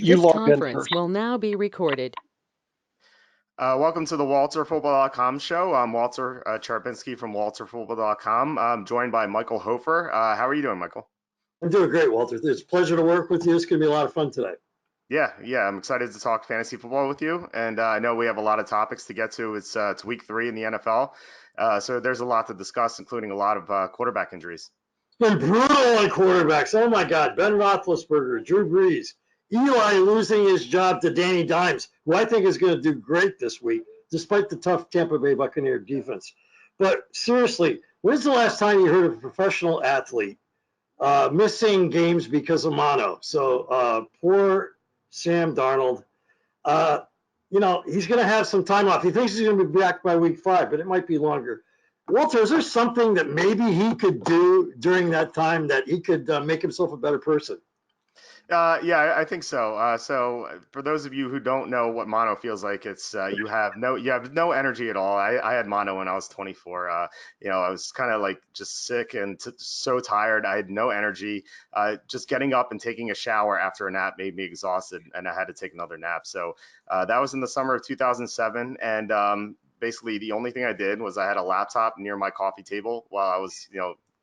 You This log in conference first. will now be recorded. Welcome to the WalterFootball.com show. I'm Walter Charpinski from WalterFootball.com. I'm joined by Michael Hofer. How are you doing, Michael? I'm doing great, Walter. It's a pleasure to work with you. It's going to be a lot of fun today. Yeah, I'm excited to talk fantasy football with you, and I know we have a lot of topics to get to. It's week 3 in the NFL, so there's a lot to discuss, including a lot of quarterback injuries. It's been brutal on quarterbacks. Oh my God, Ben Roethlisberger, Drew Brees, Eli losing his job to Danny Dimes, who I think is going to do great this week, despite the tough Tampa Bay Buccaneer defense. But seriously, when's the last time you heard of a professional athlete missing games because of mono? So poor Sam Darnold. He's going to have some time off. He thinks he's going to be back by week 5, but it might be longer. Walter, is there something that maybe he could do during that time that he could make himself a better person? Yeah, I think so. So for those of you who don't know what mono feels like, it's you have no energy at all. I had mono when I was 24. I was kind of like just sick and so tired. I had no energy. Just getting up and taking a shower after a nap made me exhausted, and I had to take another nap. So that was in the summer of 2007, and basically the only thing I did was I had a laptop near my coffee table while I was,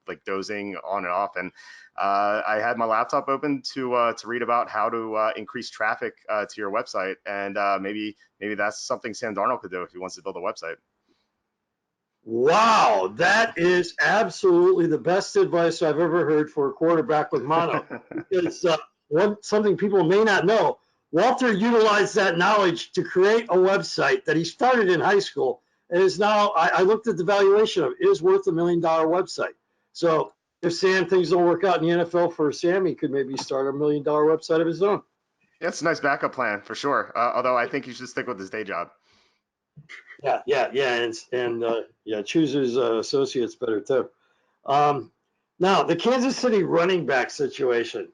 like dozing on and off, and I had my laptop open to read about how to increase traffic to your website, and maybe that's something Sam Darnold could do if he wants to build a website. Wow, that is absolutely the best advice I've ever heard for a quarterback with mono. Because something people may not know, Walter utilized that knowledge to create a website that he started in high school and is now, I looked at the valuation of it, is worth $1 million website. So if Sam, things don't work out in the NFL for Sam, he could maybe start a $1 million website of his own. Yeah, it's a nice backup plan for sure. Although I think you should stick with his day job. Yeah, and choose his associates better too. Now the Kansas City running back situation.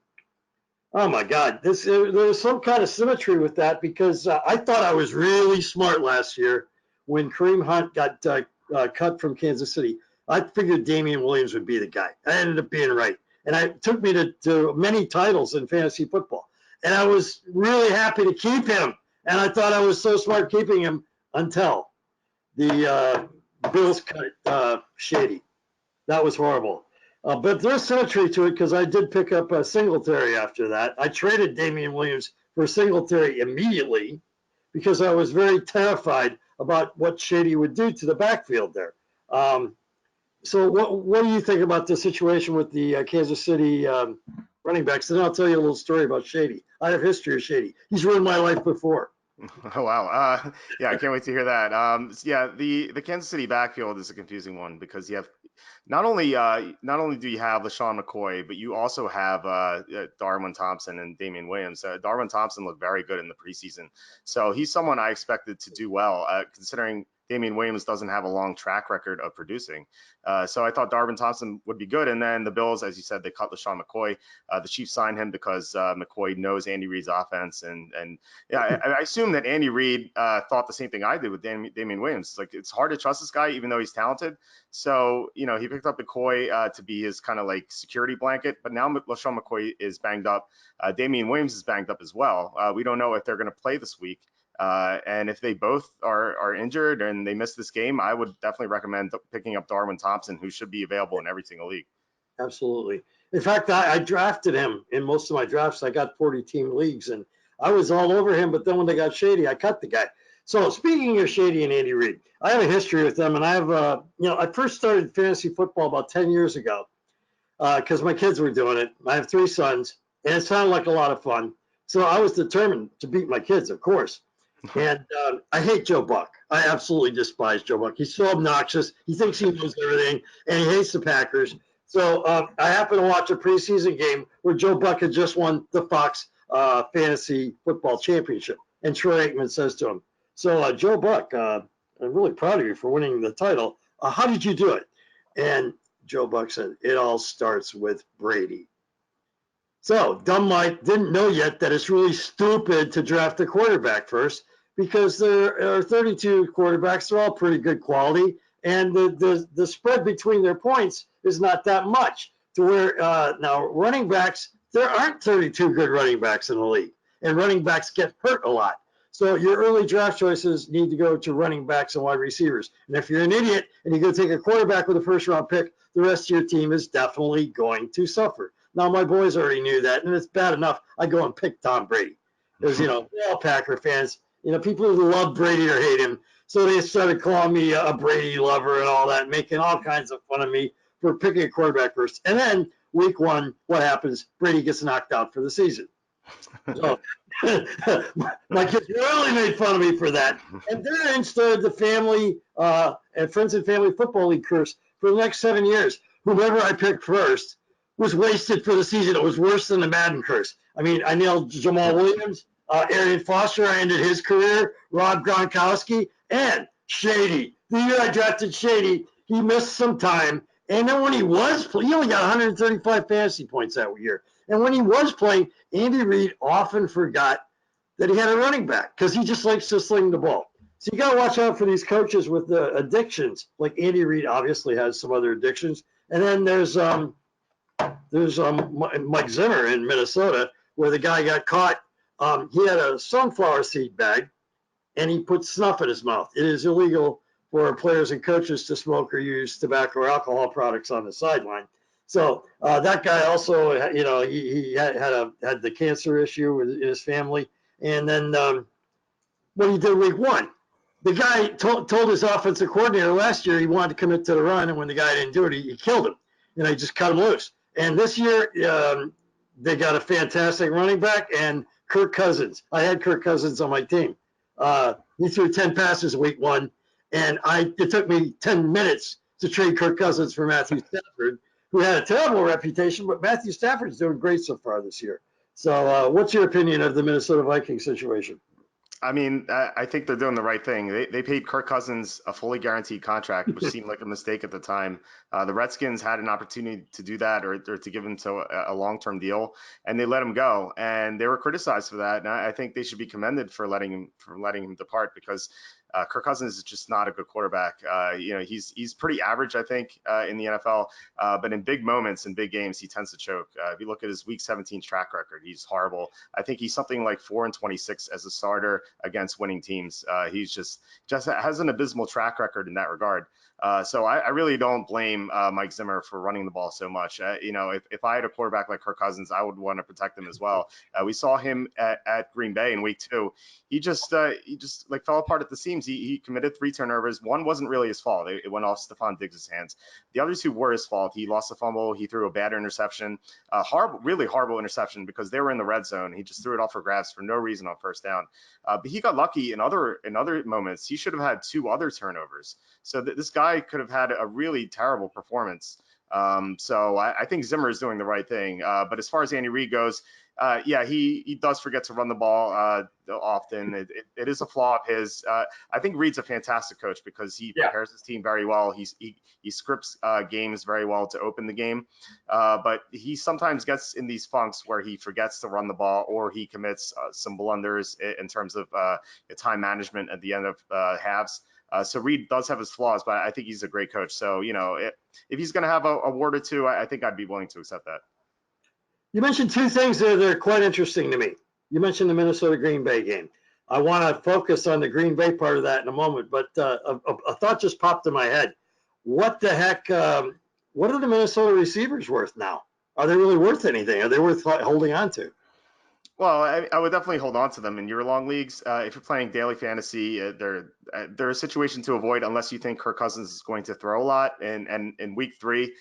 Oh my God, there's some kind of symmetry with that because I thought I was really smart last year when Kareem Hunt got cut from Kansas City. I figured Damian Williams would be the guy. I ended up being right, and it took me to many titles in fantasy football. And I was really happy to keep him, and I thought I was so smart keeping him until the Bills cut Shady. That was horrible. But there's symmetry to it because I did pick up a Singletary after that. I traded Damian Williams for Singletary immediately because I was very terrified about what Shady would do to the backfield there. So what do you think about the situation with the Kansas City running backs? And then I'll tell you a little story about Shady. I have history of Shady. He's ruined my life before. Oh wow. Yeah, I can't wait to hear that. Yeah, the Kansas City backfield is a confusing one because you have not only do you have LaShawn McCoy, but you also have Darwin Thompson and Damian Williams. Darwin Thompson looked very good in the preseason, so he's someone I expected to do well, considering Damian Williams doesn't have a long track record of producing. So I thought Darwin Thompson would be good. And then the Bills, as you said, they cut LaShawn McCoy. The Chiefs signed him because McCoy knows Andy Reid's offense. And yeah, I assume that Andy Reid thought the same thing I did with Damian Williams. Like, it's hard to trust this guy, even though he's talented. So, he picked up McCoy to be his kind of like security blanket. But now LaShawn McCoy is banged up. Damian Williams is banged up as well. We don't know if they're going to play this week. And if they both are injured and they miss this game, I would definitely recommend picking up Darwin Thompson, who should be available in every single league. Absolutely. In fact, I drafted him in most of my drafts. I got 40-team leagues, and I was all over him. But then when they got Shady, I cut the guy. So speaking of Shady and Andy Reid, I have a history with them, and I have, I first started fantasy football about 10 years ago because my kids were doing it. I have 3 sons, and it sounded like a lot of fun. So I was determined to beat my kids, of course. And I hate Joe Buck. I absolutely despise Joe Buck. He's so obnoxious. He thinks he knows everything, and he hates the Packers. So I happened to watch a preseason game where Joe Buck had just won the Fox Fantasy Football Championship. And Troy Aikman says to him, so Joe Buck, I'm really proud of you for winning the title. How did you do it? And Joe Buck said, it all starts with Brady. So dumb Mike didn't know yet that it's really stupid to draft a quarterback first because there are 32 quarterbacks. They're all pretty good quality. And the spread between their points is not that much to where now running backs, there aren't 32 good running backs in the league. and running backs get hurt a lot. So your early draft choices need to go to running backs and wide receivers. And if you're an idiot and you go take a quarterback with a first-round pick, the rest of your team is definitely going to suffer. Now, my boys already knew that, and it's bad enough I go and pick Tom Brady. Because, we're all Packer fans. People who love Brady or hate him. So they started calling me a Brady lover and all that, making all kinds of fun of me for picking a quarterback first. And then week 1, what happens? Brady gets knocked out for the season. So my kids really made fun of me for that. And then started the family and friends and family football league curse for the next 7 years. Whoever I picked first was wasted for the season. It was worse than the Madden curse. I mean, I nailed Jamal Williams, Arian Foster. I ended his career. Rob Gronkowski and Shady. The year I drafted Shady, he missed some time. And then when he was playing, he only got 135 fantasy points that year. And when he was playing, Andy Reid often forgot that he had a running back because he just likes to sling the ball. So you got to watch out for these coaches with the addictions. Like Andy Reid obviously has some other addictions. And then there's Mike Zimmer in Minnesota where the guy got caught. He had a sunflower seed bag and he put snuff in his mouth. It is illegal for players and coaches to smoke or use tobacco or alcohol products on the sideline. So that guy also, he had the cancer issue in his family. And then what he did week 1, the guy told his offensive coordinator last year he wanted to commit to the run, and when the guy didn't do it, he killed him. He just cut him loose. And this year, they got a fantastic running back, and Kirk Cousins. I had Kirk Cousins on my team. He threw 10 passes week 1, and it took me 10 minutes to trade Kirk Cousins for Matthew Stafford, who had a terrible reputation, but Matthew Stafford's doing great so far this year. So what's your opinion of the Minnesota Vikings situation? I mean, I think they're doing the right thing. They paid Kirk Cousins a fully guaranteed contract, which seemed like a mistake at the time. The Redskins had an opportunity to do that or to give him to a long-term deal, and they let him go. And they were criticized for that. And I think they should be commended for letting him depart because Kirk Cousins is just not a good quarterback. He's pretty average, I think, in the NFL. But in big moments, in big games, he tends to choke. If you look at his Week 17 track record, he's horrible. I think he's something like 4-26 as a starter against winning teams. He's just has an abysmal track record in that regard. So I really don't blame Mike Zimmer for running the ball so much. If I had a quarterback like Kirk Cousins, I would want to protect him as well. We saw him at Green Bay in week 2. He just like fell apart at the seams. He committed 3 turnovers. One wasn't really his fault. It went off Stephon Diggs' hands. The other 2 were his fault. He lost a fumble. He threw a bad interception, really horrible interception because they were in the red zone. He just threw it off for grabs for no reason on first down. But he got lucky in other moments. He should have had 2 other turnovers. So this guy could have had a really terrible performance. So I think Zimmer is doing the right thing. But as far as Andy Reid goes, he does forget to run the ball often. It is a flaw of his. I think Reid's a fantastic coach because he prepares his team very well. He scripts games very well to open the game. But he sometimes gets in these funks where he forgets to run the ball or he commits some blunders in terms of time management at the end of halves. So Reid does have his flaws, but I think he's a great coach. So, if he's going to have a award or 2, I think I'd be willing to accept that. You mentioned 2 things there that are quite interesting to me. You mentioned the Minnesota Green Bay game. I want to focus on the Green Bay part of that in a moment, but a thought just popped in my head. What the heck, what are the Minnesota receivers worth now? Are they really worth anything? Are they worth holding on to? Well, I would definitely hold on to them in your long leagues. If you're playing daily fantasy, they're a situation to avoid unless you think Kirk Cousins is going to throw a lot. And in week 3,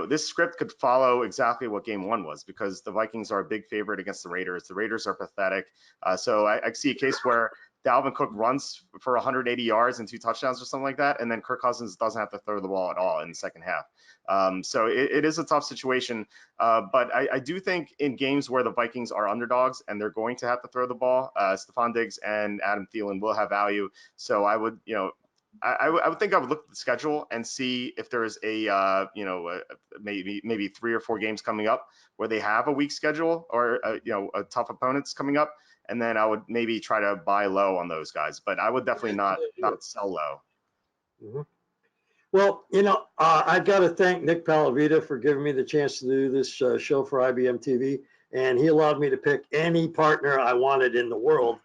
this script could follow exactly what game 1 was because the Vikings are a big favorite against the Raiders. The Raiders are pathetic. So I see a case where Dalvin Cook runs for 180 yards and 2 touchdowns or something like that, and then Kirk Cousins doesn't have to throw the ball at all in the second half. So it is a tough situation, but I do think in games where the Vikings are underdogs and they're going to have to throw the ball, Stephon Diggs and Adam Thielen will have value. So I would, I would think I would look at the schedule and see if there's maybe 3 or 4 games coming up where they have a weak schedule or a tough opponents coming up. And then I would maybe try to buy low on those guys, but I would definitely not sell low. Mm-hmm. Well, I've got to thank Nick Palavita for giving me the chance to do this show for IBM TV. and he allowed me to pick any partner I wanted in the world.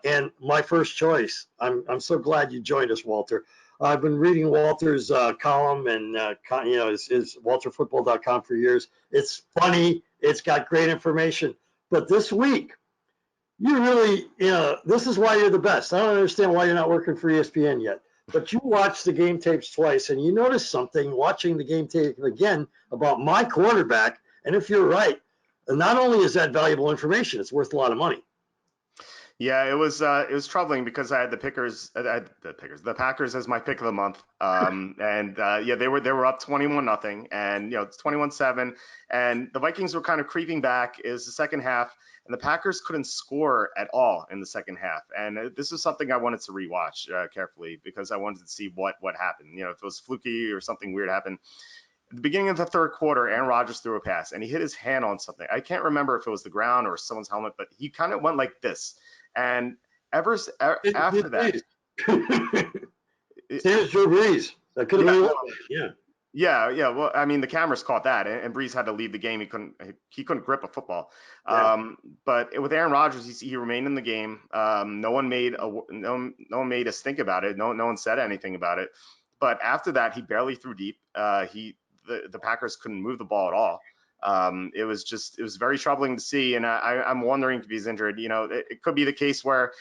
And my first choice. I'm so glad you joined us, Walter. I've been reading Walter's column and his walterfootball.com for years. It's funny. It's got great information. But this week, you really, this is why you're the best. I don't understand why you're not working for ESPN yet. But you watched the game tapes twice, and you noticed something watching the game tape again about my quarterback. And if you're right, not only is that valuable information, it's worth a lot of money. Yeah, it was troubling because I had the Packers as my pick of the month. Yeah, they were up 21-0, and it's 21-7, and the Vikings were kind of creeping back. It was the second half, and the Packers couldn't score at all in the second half. And this is something I wanted to rewatch carefully because I wanted to see what happened. If it was fluky or something weird happened. At the beginning of the third quarter, Aaron Rodgers threw a pass, and he hit his hand on something. I can't remember if it was the ground or someone's helmet, but he kind of went like this. And after that, Same as Drew Brees. That could have been yeah. Well, I mean, the cameras caught that, and Brees had to leave the game. He couldn't grip a football. Yeah. But with Aaron Rodgers, he remained in the game. No one made us think about it. No one said anything about it. But after that, he barely threw deep. The Packers couldn't move the ball at all. It was very troubling to see, and I'm wondering if he's injured. It could be the case where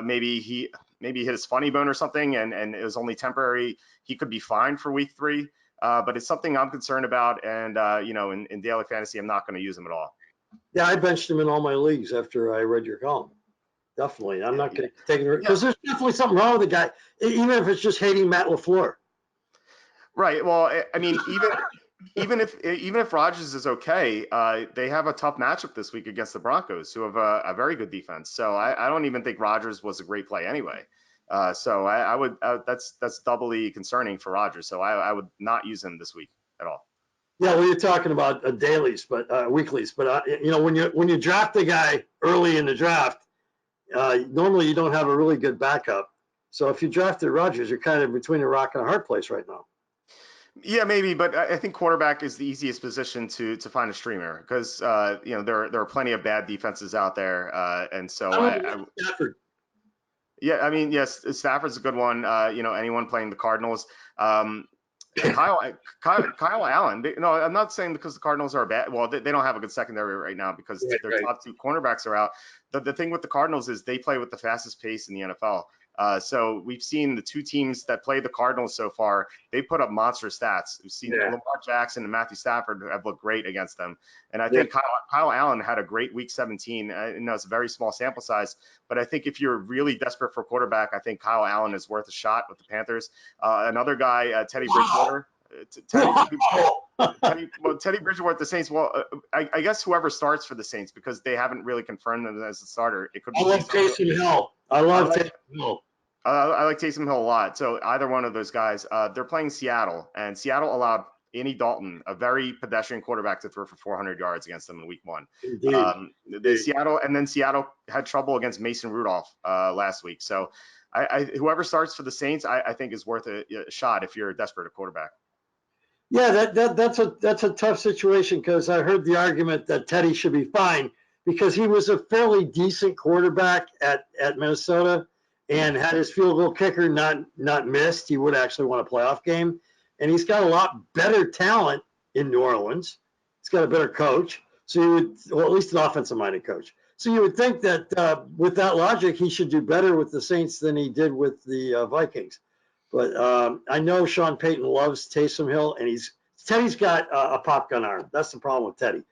maybe he hit his funny bone or something, and it was only temporary. He could be fine for week 3, but it's something I'm concerned about. And in daily fantasy, I'm not going to use him at all. Yeah, I benched him in all my leagues after I read your column. Definitely, I'm not going to take it because there's definitely something wrong with the guy, even if it's just hating Matt LaFleur. Right. Well, I mean, even if Rodgers is okay, they have a tough matchup this week against the Broncos, who have a very good defense. So I don't even think Rodgers was a great play anyway. So I would that's doubly concerning for Rodgers. So I would not use him this week at all. Yeah, well, you're talking about dailies, but weeklies. But when you draft a guy early in the draft, normally you don't have a really good backup. So if you drafted Rodgers, you're kind of between a rock and a hard place right now. Yeah, maybe, but I think quarterback is the easiest position to find a streamer because there are plenty of bad defenses out there, and so Stafford. Yeah, I mean, yes, Stafford's a good one. Anyone playing the Cardinals. Kyle Allen. No, I'm not saying because the Cardinals are bad. Well, they don't have a good secondary right now because their top 2 cornerbacks are out. The thing with the Cardinals is they play with the fastest pace in the NFL. So we've seen the 2 teams that play the Cardinals so far, they put up monster stats. We've seen Lamar Jackson and Matthew Stafford have looked great against them. And I think Kyle Allen had a great week 17. It's a very small sample size, but I think if you're really desperate for a quarterback, I think Kyle Allen is worth a shot with the Panthers. Another guy, Teddy Bridgewater. Teddy Bridgewater, the Saints. Well, I guess whoever starts for the Saints because they haven't really confirmed them as a starter. It could be. I love Taysom Hill. I like Taysom Hill a lot. So either one of those guys. They're playing Seattle, and Seattle allowed Andy Dalton, a very pedestrian quarterback, to throw for 400 yards against them in week 1. Seattle had trouble against Mason Rudolph last week. So whoever starts for the Saints, I think is worth a shot if you're desperate at quarterback. Yeah, that's a tough situation because I heard the argument that Teddy should be fine because he was a fairly decent quarterback at Minnesota and had his field goal kicker not missed, he would actually won a playoff game. And he's got a lot better talent in New Orleans. He's got a better coach. So at least an offensive-minded coach. So you would think that with that logic, he should do better with the Saints than he did with the Vikings. But I know Sean Payton loves Taysom Hill, and Teddy's got a pop gun arm. That's the problem with Teddy.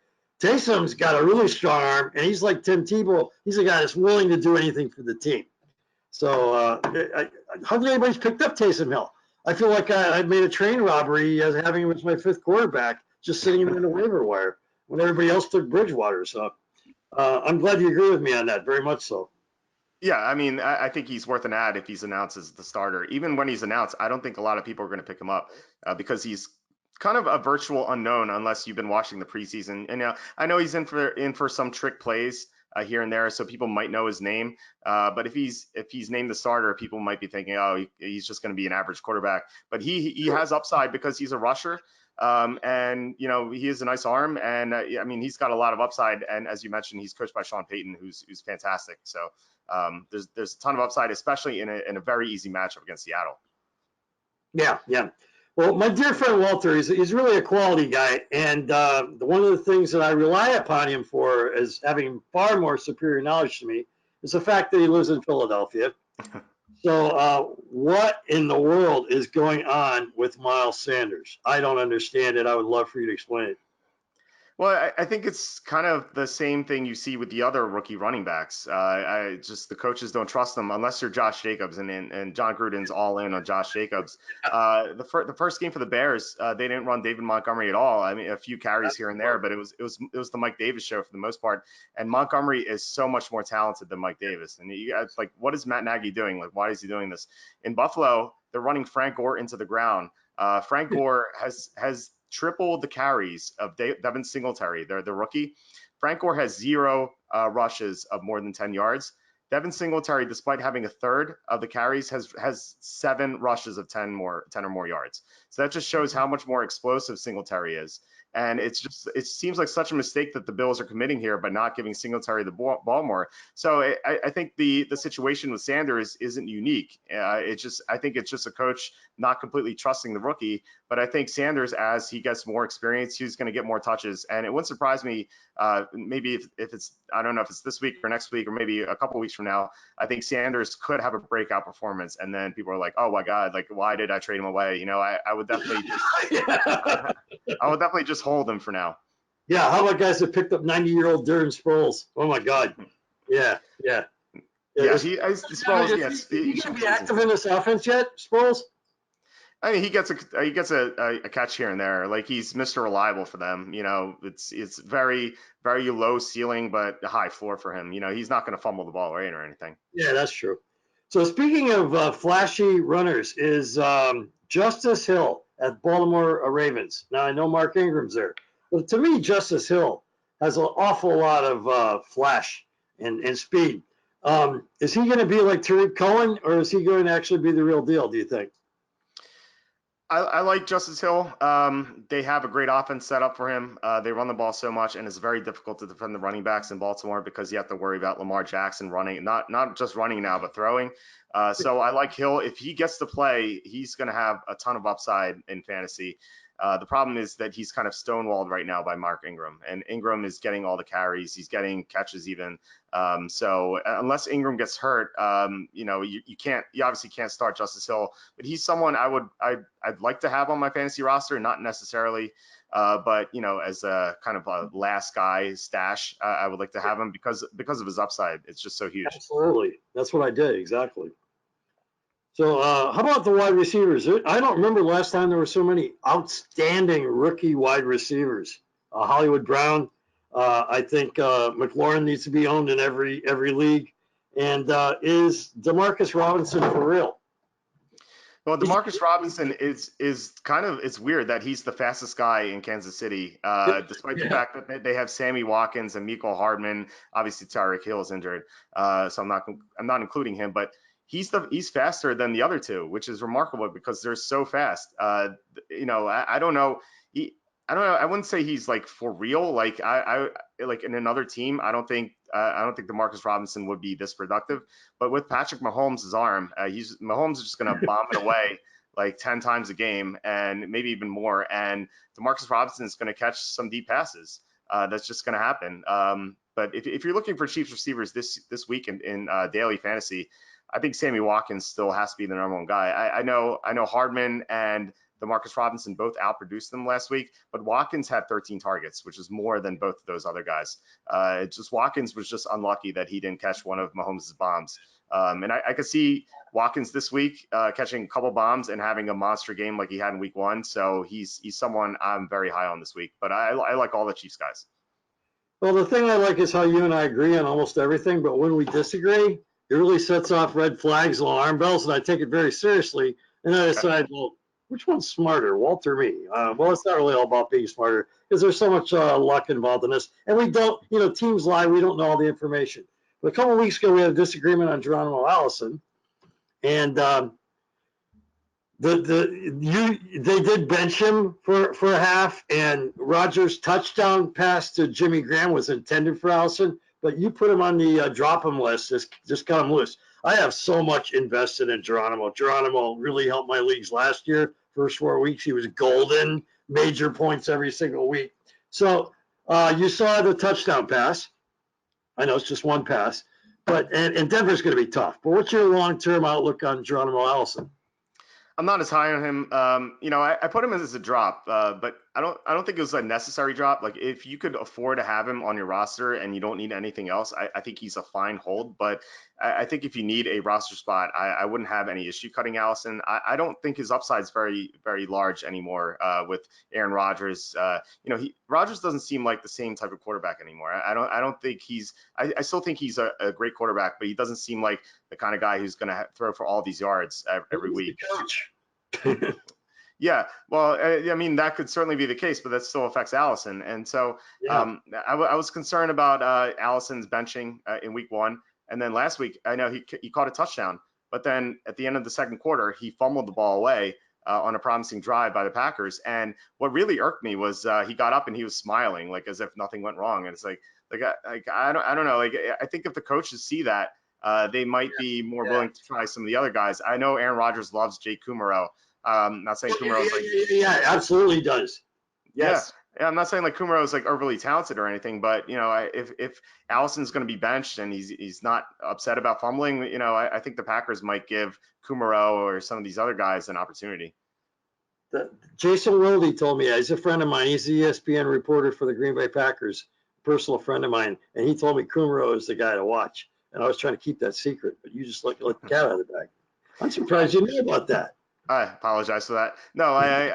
Taysom's got a really strong arm, and he's like Tim Tebow. He's a guy that's willing to do anything for the team. So hardly anybody's picked up Taysom Hill. I feel like I made a train robbery as having him as my 5th quarterback, just sitting him in the waiver wire when everybody else took Bridgewater. So I'm glad you agree with me on that, very much so. Yeah, I mean, I think he's worth an ad if he's announced as the starter. Even when he's announced, I don't think a lot of people are going to pick him up because he's kind of a virtual unknown unless you've been watching the preseason. And I know he's in for some trick plays here and there, so people might know his name. But if he's named the starter, people might be thinking, oh, he's just going to be an average quarterback. But he has upside because he's a rusher. And he has a nice arm, and I mean, he's got a lot of upside. And as you mentioned, he's coached by Sean Payton, who's fantastic. So there's a ton of upside, especially in a very easy matchup against Seattle. Yeah, yeah. Well, my dear friend Walter, he's really a quality guy, and one of the things that I rely upon him for as having far more superior knowledge to me is the fact that he lives in Philadelphia. So what in the world is going on with Miles Sanders? I don't understand it. I would love for you to explain it. Well, I think it's kind of the same thing you see with the other rookie running backs. The coaches don't trust them unless you're Josh Jacobs, and John Gruden's all in on Josh Jacobs. The first game for the Bears, they didn't run David Montgomery at all. I mean, a few carries here and there, but it was the Mike Davis show for the most part. And Montgomery is so much more talented than Mike Davis. And it's like, what is Matt Nagy doing? Like, why is he doing this? In Buffalo, they're running Frank Gore into the ground. Frank Gore has triple the carries of Devin Singletary, the rookie. Frank Gore has 0 rushes of more than 10 yards. Devin Singletary, despite having a third of the carries, has 7 rushes of 10 or more yards. So that just shows how much more explosive Singletary is. And it seems like such a mistake that the Bills are committing here by not giving Singletary the ball more. So I think the situation with Sanders isn't unique. I think it's just a coach not completely trusting the rookie. But I think Sanders, as he gets more experience, he's going to get more touches. And it wouldn't surprise me, maybe if it's, I don't know if it's this week or next week or maybe a couple weeks from now, I think Sanders could have a breakout performance. And then people are like, oh my God, like, why did I trade him away? I would definitely just hold him for now. Yeah, how about guys that picked up 90-year-old Darren Sproles? Oh my God. Yeah. Is he going to be active in this offense yet, Sproles? I mean, he gets a catch here and there. Like, he's Mr. Reliable for them. It's very, very low ceiling, but a high floor for him. He's not going to fumble the ball away or anything. Yeah, that's true. So speaking of flashy runners, is Justice Hill at Baltimore Ravens. Now, I know Mark Ingram's there, but to me, Justice Hill has an awful lot of flash and speed. Is he going to be like Tariq Cohen, or is he going to actually be the real deal, do you think? I like Justice Hill. They have a great offense set up for him. They run the ball so much, and it's very difficult to defend the running backs in Baltimore because you have to worry about Lamar Jackson running, not just running now, but throwing. So I like Hill. If he gets to play, he's going to have a ton of upside in fantasy. The problem is that he's kind of stonewalled right now by Mark Ingram, and Ingram is getting all the carries. He's getting catches even. So unless Ingram gets hurt, you obviously can't start Justice Hill, but he's someone I'd like to have on my fantasy roster, not necessarily, but as a kind of a last guy stash, I would like to have him because of his upside. It's just so huge. Absolutely, that's what I did exactly. So how about the wide receivers? I don't remember last time there were so many outstanding rookie wide receivers. Hollywood Brown, I think McLaurin needs to be owned in every league. And is Demarcus Robinson for real? Well, Demarcus Robinson is kind of, it's weird that he's the fastest guy in Kansas City, despite the fact that they have Sammy Watkins and Mecole Hardman. Obviously, Tyreek Hill is injured, so I'm not including him, but he's faster than the other two, which is remarkable because they're so fast. I don't know. I wouldn't say he's like for real. Like I like in another team, I don't think Demarcus Robinson would be this productive. But with Patrick Mahomes' arm, Mahomes is just going to bomb it away like 10 times a game and maybe even more. And Demarcus Robinson is going to catch some deep passes. That's just going to happen. But if you're looking for Chiefs receivers this week in daily fantasy, I think Sammy Watkins still has to be the number one guy. I know Hardman and Demarcus Robinson both outproduced them last week, but Watkins had 13 targets, which is more than both of those other guys. Watkins was just unlucky that he didn't catch one of Mahomes' bombs. And I could see Watkins this week catching a couple bombs and having a monster game like he had in week 1. So he's someone I'm very high on this week, but I like all the Chiefs guys. Well, the thing I like is how you and I agree on almost everything, but when we disagree, it really sets off red flags, alarm bells, and I take it very seriously. And I decide, well, which one's smarter, Walt or me? Well, it's not really all about being smarter because there's so much luck involved in this. And we don't, teams lie. We don't know all the information. But a couple of weeks ago, we had a disagreement on Geronimo Allison. And They did bench him for a half, and Rogers' touchdown pass to Jimmy Graham was intended for Allison, but you put him on the drop him list. Just cut him loose. I have so much invested in Geronimo. Geronimo really helped my leagues last year. First 4 weeks, he was golden, major points every single week. So you saw the touchdown pass. I know it's just one pass, but and Denver's going to be tough. But what's your long-term outlook on Geronimo Allison? I'm not as high on him. I put him as a drop, but I don't think it was a necessary drop. Like if you could afford to have him on your roster and you don't need anything else, I think he's a fine hold. But I think if you need a roster spot, I wouldn't have any issue cutting Allison. I don't think his upside is very, very large anymore with Aaron Rodgers. Rodgers doesn't seem like the same type of quarterback anymore. I don't think he's. I still think he's a great quarterback, but he doesn't seem like the kind of guy who's going to throw for all these yards every week. Coach. Yeah, well, I mean, that could certainly be the case, but that still affects Allison. And so Yeah. I was concerned about Allison's benching in week 1. And then last week, I know he caught a touchdown, but then at the end of the second quarter, he fumbled the ball away on a promising drive by the Packers. And what really irked me was he got up and he was smiling like as if nothing went wrong. And it's like I don't know. Like I think if the coaches see that, they might be more willing to try some of the other guys. I know Aaron Rodgers loves Jake Kumaro. Not saying Kumaro's like yeah, absolutely does. Yes. Yeah, I'm not saying like Kumaro's like overly talented or anything, but if Allison's going to be benched and he's not upset about fumbling, I think the Packers might give Kumaro or some of these other guys an opportunity. Jason Wilde told me, he's a friend of mine. He's the ESPN reporter for the Green Bay Packers, personal friend of mine, and he told me Kumaro is the guy to watch. And I was trying to keep that secret, but you just let the cat out of the bag. I'm surprised you knew about that. I apologize for that. No, I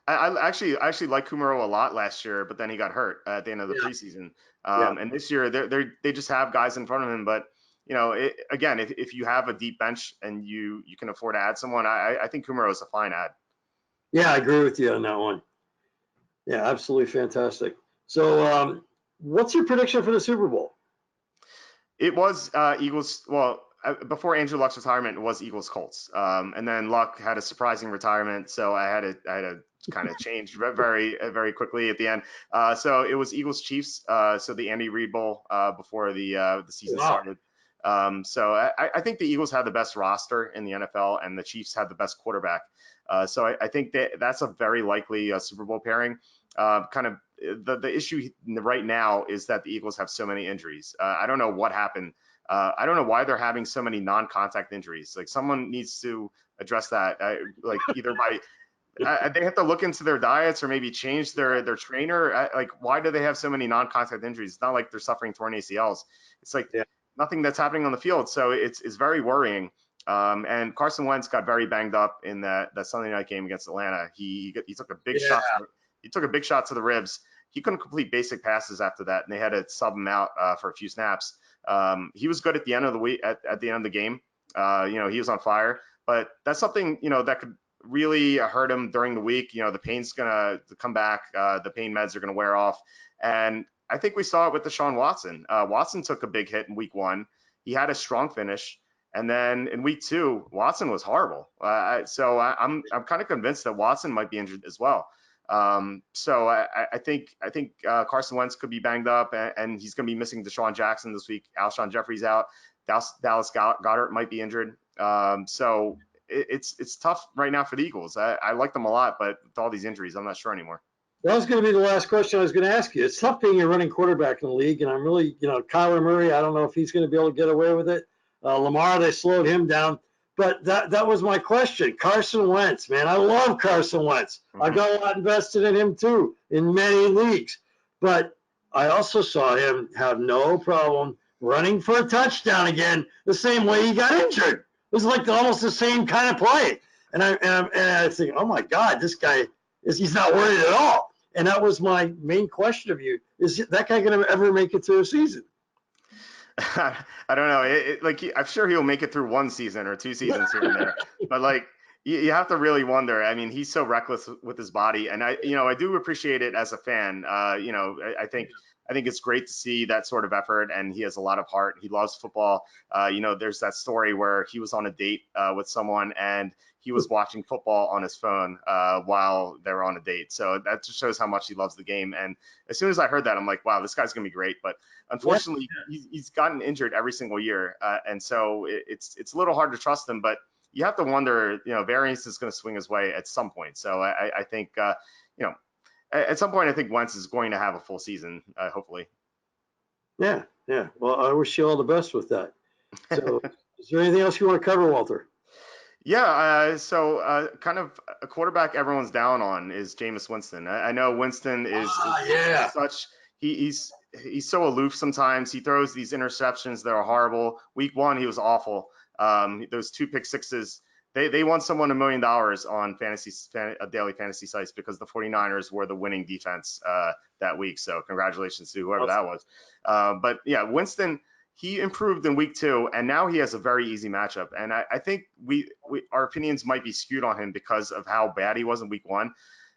actually like Kumaro a lot last year, but then he got hurt at the end of the preseason. And this year they just have guys in front of him. But again, if you have a deep bench and you can afford to add someone, I think Kumaro is a fine add. Yeah, I agree with you on that one. Yeah, absolutely fantastic. So, what's your prediction for the Super Bowl? It was Eagles. Well, before Andrew Luck's retirement, it was Eagles Colts, and then Luck had a surprising retirement, so I had to kind of change very very quickly at the end. So it was Eagles Chiefs. So the Andy Reid Bowl before the season started. So I think the Eagles had the best roster in the NFL, and the Chiefs had the best quarterback. So I think that's a very likely Super Bowl pairing. Kind of the issue right now is that the Eagles have so many injuries. I don't know what happened. I don't know why they're having so many non-contact injuries. Like someone needs to address that. Like either by they have to look into their diets or maybe change their trainer. Like why do they have so many non-contact injuries? It's not like they're suffering torn ACLs. It's like nothing that's happening on the field. So it's very worrying. And Carson Wentz got very banged up in that Sunday night game against Atlanta. He took a big shot. He took a big shot to the ribs. He couldn't complete basic passes after that, and they had to sub him out for a few snaps. He was good at the end of the week, at the end of the game. He was on fire, but that's something, that could really hurt him during the week. The pain's going to come back. The pain meds are going to wear off. And I think we saw it with Deshaun Watson. Watson took a big hit in week 1. He had a strong finish. And then in week 2, Watson was horrible. So I'm kind of convinced that Watson might be injured as well. So I think Carson Wentz could be banged up, and he's going to be missing Deshaun Jackson this week. Alshon Jeffrey's out. Dallas Goedert might be injured. So it's tough right now for the Eagles. I like them a lot, but with all these injuries, I'm not sure anymore. That was going to be the last question I was going to ask you. It's tough being a running quarterback in the league, and I'm really, Kyler Murray, I don't know if he's going to be able to get away with it. Lamar, they slowed him down. But that was my question. Carson Wentz, man. I love Carson Wentz. I've got a lot invested in him, too, in many leagues. But I also saw him have no problem running for a touchdown again the same way he got injured. It was like almost the same kind of play. And I think, oh, my God, this guy, he's not worried at all. And that was my main question of you. Is that guy going to ever make it through a season? I don't know. I'm sure he'll make it through 1 season or 2 seasons here and there. But you have to really wonder. I mean, he's so reckless with his body, and I do appreciate it as a fan. I think I think it's great to see that sort of effort, and he has a lot of heart. He loves football. There's that story where he was on a date with someone, and he was watching football on his phone while they were on a date. So that just shows how much he loves the game. And as soon as I heard that, I'm like, wow, this guy's gonna be great. But Yeah, unfortunately, he's gotten injured every single year, and so it's a little hard to trust him. But you have to wonder, variance is going to swing his way at some point. So I think, at some point, I think Wentz is going to have a full season, hopefully. yeah, yeah. Well, I wish you all the best with that. So, is there anything else you want to cover, Walter? Yeah, kind of a quarterback everyone's down on is Jameis Winston. I know Winston Yeah. is such he's so aloof sometimes. He throws these interceptions that are horrible. Week 1, he was awful. Those 2 pick sixes, they won someone $1 million on daily fantasy sites because the 49ers were the winning defense that week. So congratulations to whoever that was. But yeah, Winston, he improved in week 2, and now he has a very easy matchup. And I think our opinions might be skewed on him because of how bad he was in week 1.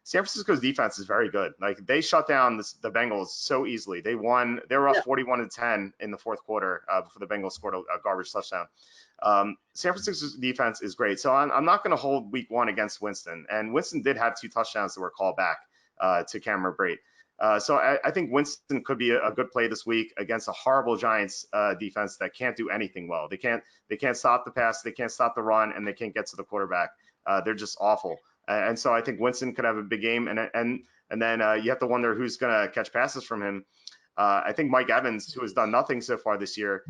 San Francisco's defense is very good. Like, they shut down the Bengals so easily. They won. They were up 41-10 in the fourth quarter before the Bengals scored a garbage touchdown. San Francisco's defense is great. So I'm not going to hold week 1 against Winston. And Winston did have 2 touchdowns that were called back to Cameron Brate. So I think Winston could be a good play this week against a horrible Giants defense that can't do anything well. They can't stop the pass, they can't stop the run, and they can't get to the quarterback. They're just awful. And so I think Winston could have a big game, and then you have to wonder who's going to catch passes from him. I think Mike Evans, who has done nothing so far this year.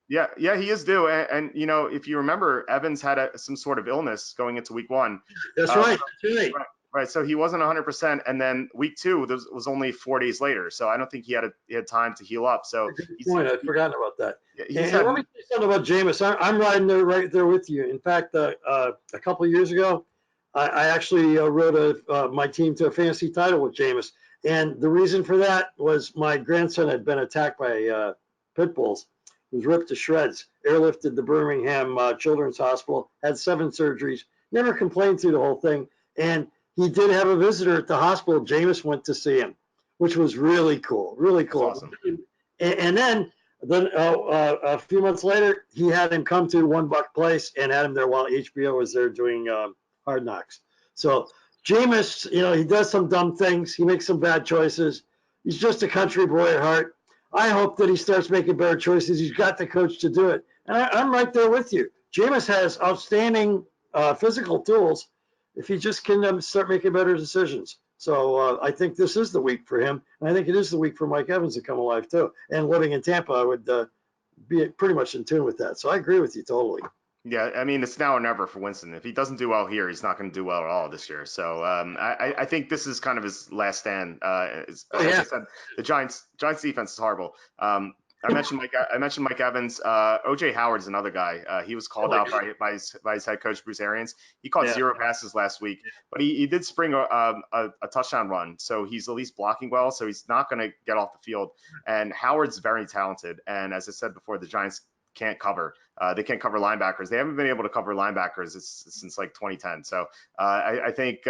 Yeah, he is due. And if you remember, Evans had some sort of illness going into week 1. That's right. That's right. Right, so he wasn't 100%, and then week 2 was only 4 days later. So I don't think he had time to heal up. So Good point. I'd forgotten about that. He's and let me say something about Jameis. I'm riding there right there with you. In fact, a couple of years ago, I actually wrote my team to a fantasy title with Jameis. And the reason for that was my grandson had been attacked by pit bulls. He was ripped to shreds, airlifted to Birmingham Children's Hospital, had 7 surgeries, never complained through the whole thing. And he did have a visitor at the hospital. Jameis went to see him, which was really cool, really cool. That's awesome. And then a few months later, he had him come to One Buck Place and had him there while HBO was there doing Hard Knocks. So Jameis, he does some dumb things. He makes some bad choices. He's just a country boy at heart. I hope that he starts making better choices. He's got the coach to do it. And I'm right there with you. Jameis has outstanding physical tools if he just can start making better decisions. So I think this is the week for him. And I think it is the week for Mike Evans to come alive too. And living in Tampa, I would be pretty much in tune with that. So I agree with you totally. Yeah, I mean, it's now or never for Winston. If he doesn't do well here, he's not going to do well at all this year. So I think this is kind of his last stand. As I said, the Giants defense is horrible. I mentioned Mike Evans. OJ Howard's another guy. He was called out by his head coach Bruce Arians. He caught 0 passes last week, but he did spring a touchdown run, so he's at least blocking well. So he's not going to get off the field. And Howard's very talented. And as I said before, the Giants can't cover. They can't cover linebackers. They haven't been able to cover linebackers since like 2010. So I think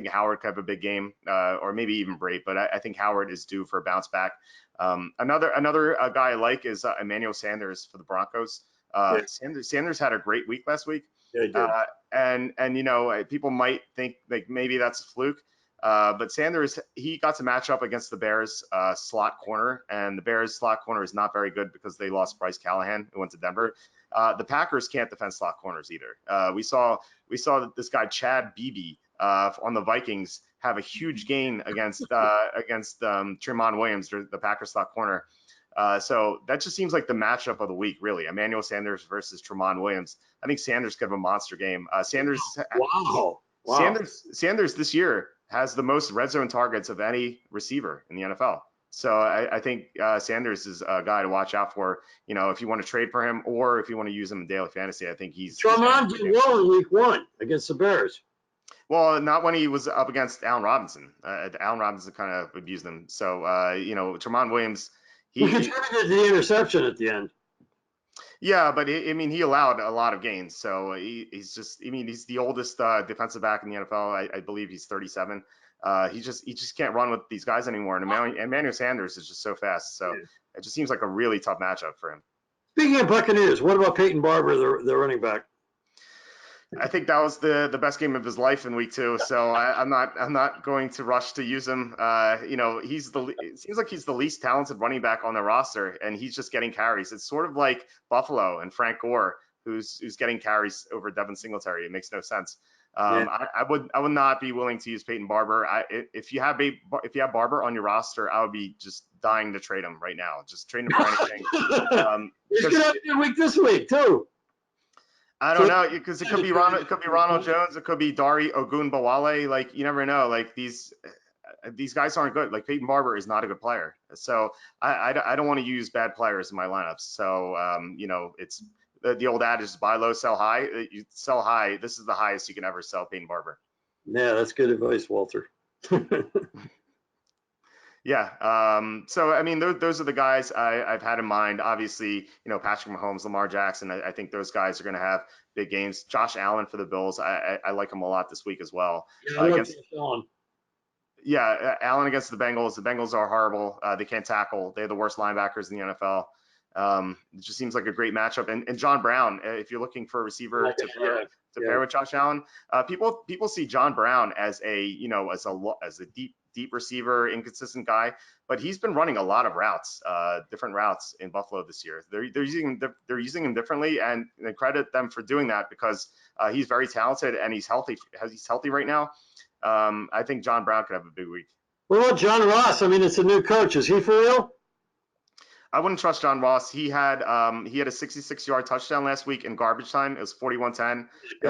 Howard could have a big game, or maybe even Brate. But I think Howard is due for a bounce back. Another guy I like is Emmanuel Sanders for the Broncos. Sanders had a great week last week. Yeah, and people might think like maybe that's a fluke. But Sanders, he got to match up against the Bears slot corner, and the Bears slot corner is not very good because they lost Bryce Callahan, who went to Denver. The Packers can't defend slot corners either. We saw this guy Chad Beebe on the Vikings have a huge gain against Tremont Williams, the Packers slot corner. So that just seems like the matchup of the week, really. Emmanuel Sanders versus Tremont Williams. I think Sanders could have a monster game. Sanders this year has the most red zone targets of any receiver in the NFL. So I think Sanders is a guy to watch out for, if you want to trade for him or if you want to use him in daily fantasy. I think he's Tremont did well in week 1 against the Bears. Well, not when he was up against Allen Robinson. Allen Robinson kind of abused him. So, Tremont Williams, he contributed the interception at the end. Yeah, but he allowed a lot of gains. So he's the oldest defensive back in the NFL. I believe he's 37. He just can't run with these guys anymore. And Emmanuel Sanders is just so fast. So it just seems like a really tough matchup for him. Speaking of Buccaneers, what about Peyton Barber, the running back? I think that was the best game of his life in week 2. So I'm not going to rush to use him. You know, it seems like he's the least talented running back on the roster, and he's just getting carries. It's sort of like Buffalo and Frank Gore, who's getting carries over Devin Singletary. It makes no sense. Yeah. I would not be willing to use Peyton Barber. If you have Barber on your roster, I would be just dying to trade him right now. Just trade him for anything. He's gonna have a good week this week too. I don't know, because it could be Ronald Jones, it could be Dari Ogunbowale. Like, you never know. Like, these guys aren't good. Like, Peyton Barber is not a good player. So I don't want to use bad players in my lineups. So you know, it's the old adage is buy low, sell high. You sell high. This is the highest you can ever sell Peyton Barber. Yeah, that's good advice, Walter. Yeah. So, I mean, those are the guys I've had in mind. Obviously, you know, Patrick Mahomes, Lamar Jackson, I think those guys are going to have big games. Josh Allen for the Bills, I like him a lot this week as well. Yeah, Allen against the Bengals. The Bengals are horrible. They can't tackle. They have the worst linebackers in the NFL. It just seems like a great matchup. And John Brown, if you're looking for a receiver to pair with Josh Allen, people see John Brown as a deep receiver, inconsistent guy, but he's been running a lot of routes, different routes in Buffalo this year. They're using him differently, and they credit them for doing that because he's very talented and he's healthy. He's healthy right now. I think John Brown could have a big week. What about John Ross? I mean, it's a new coach. Is he for real? I wouldn't trust John Ross. He had a 66-yard touchdown last week in garbage time. It was 41-10. It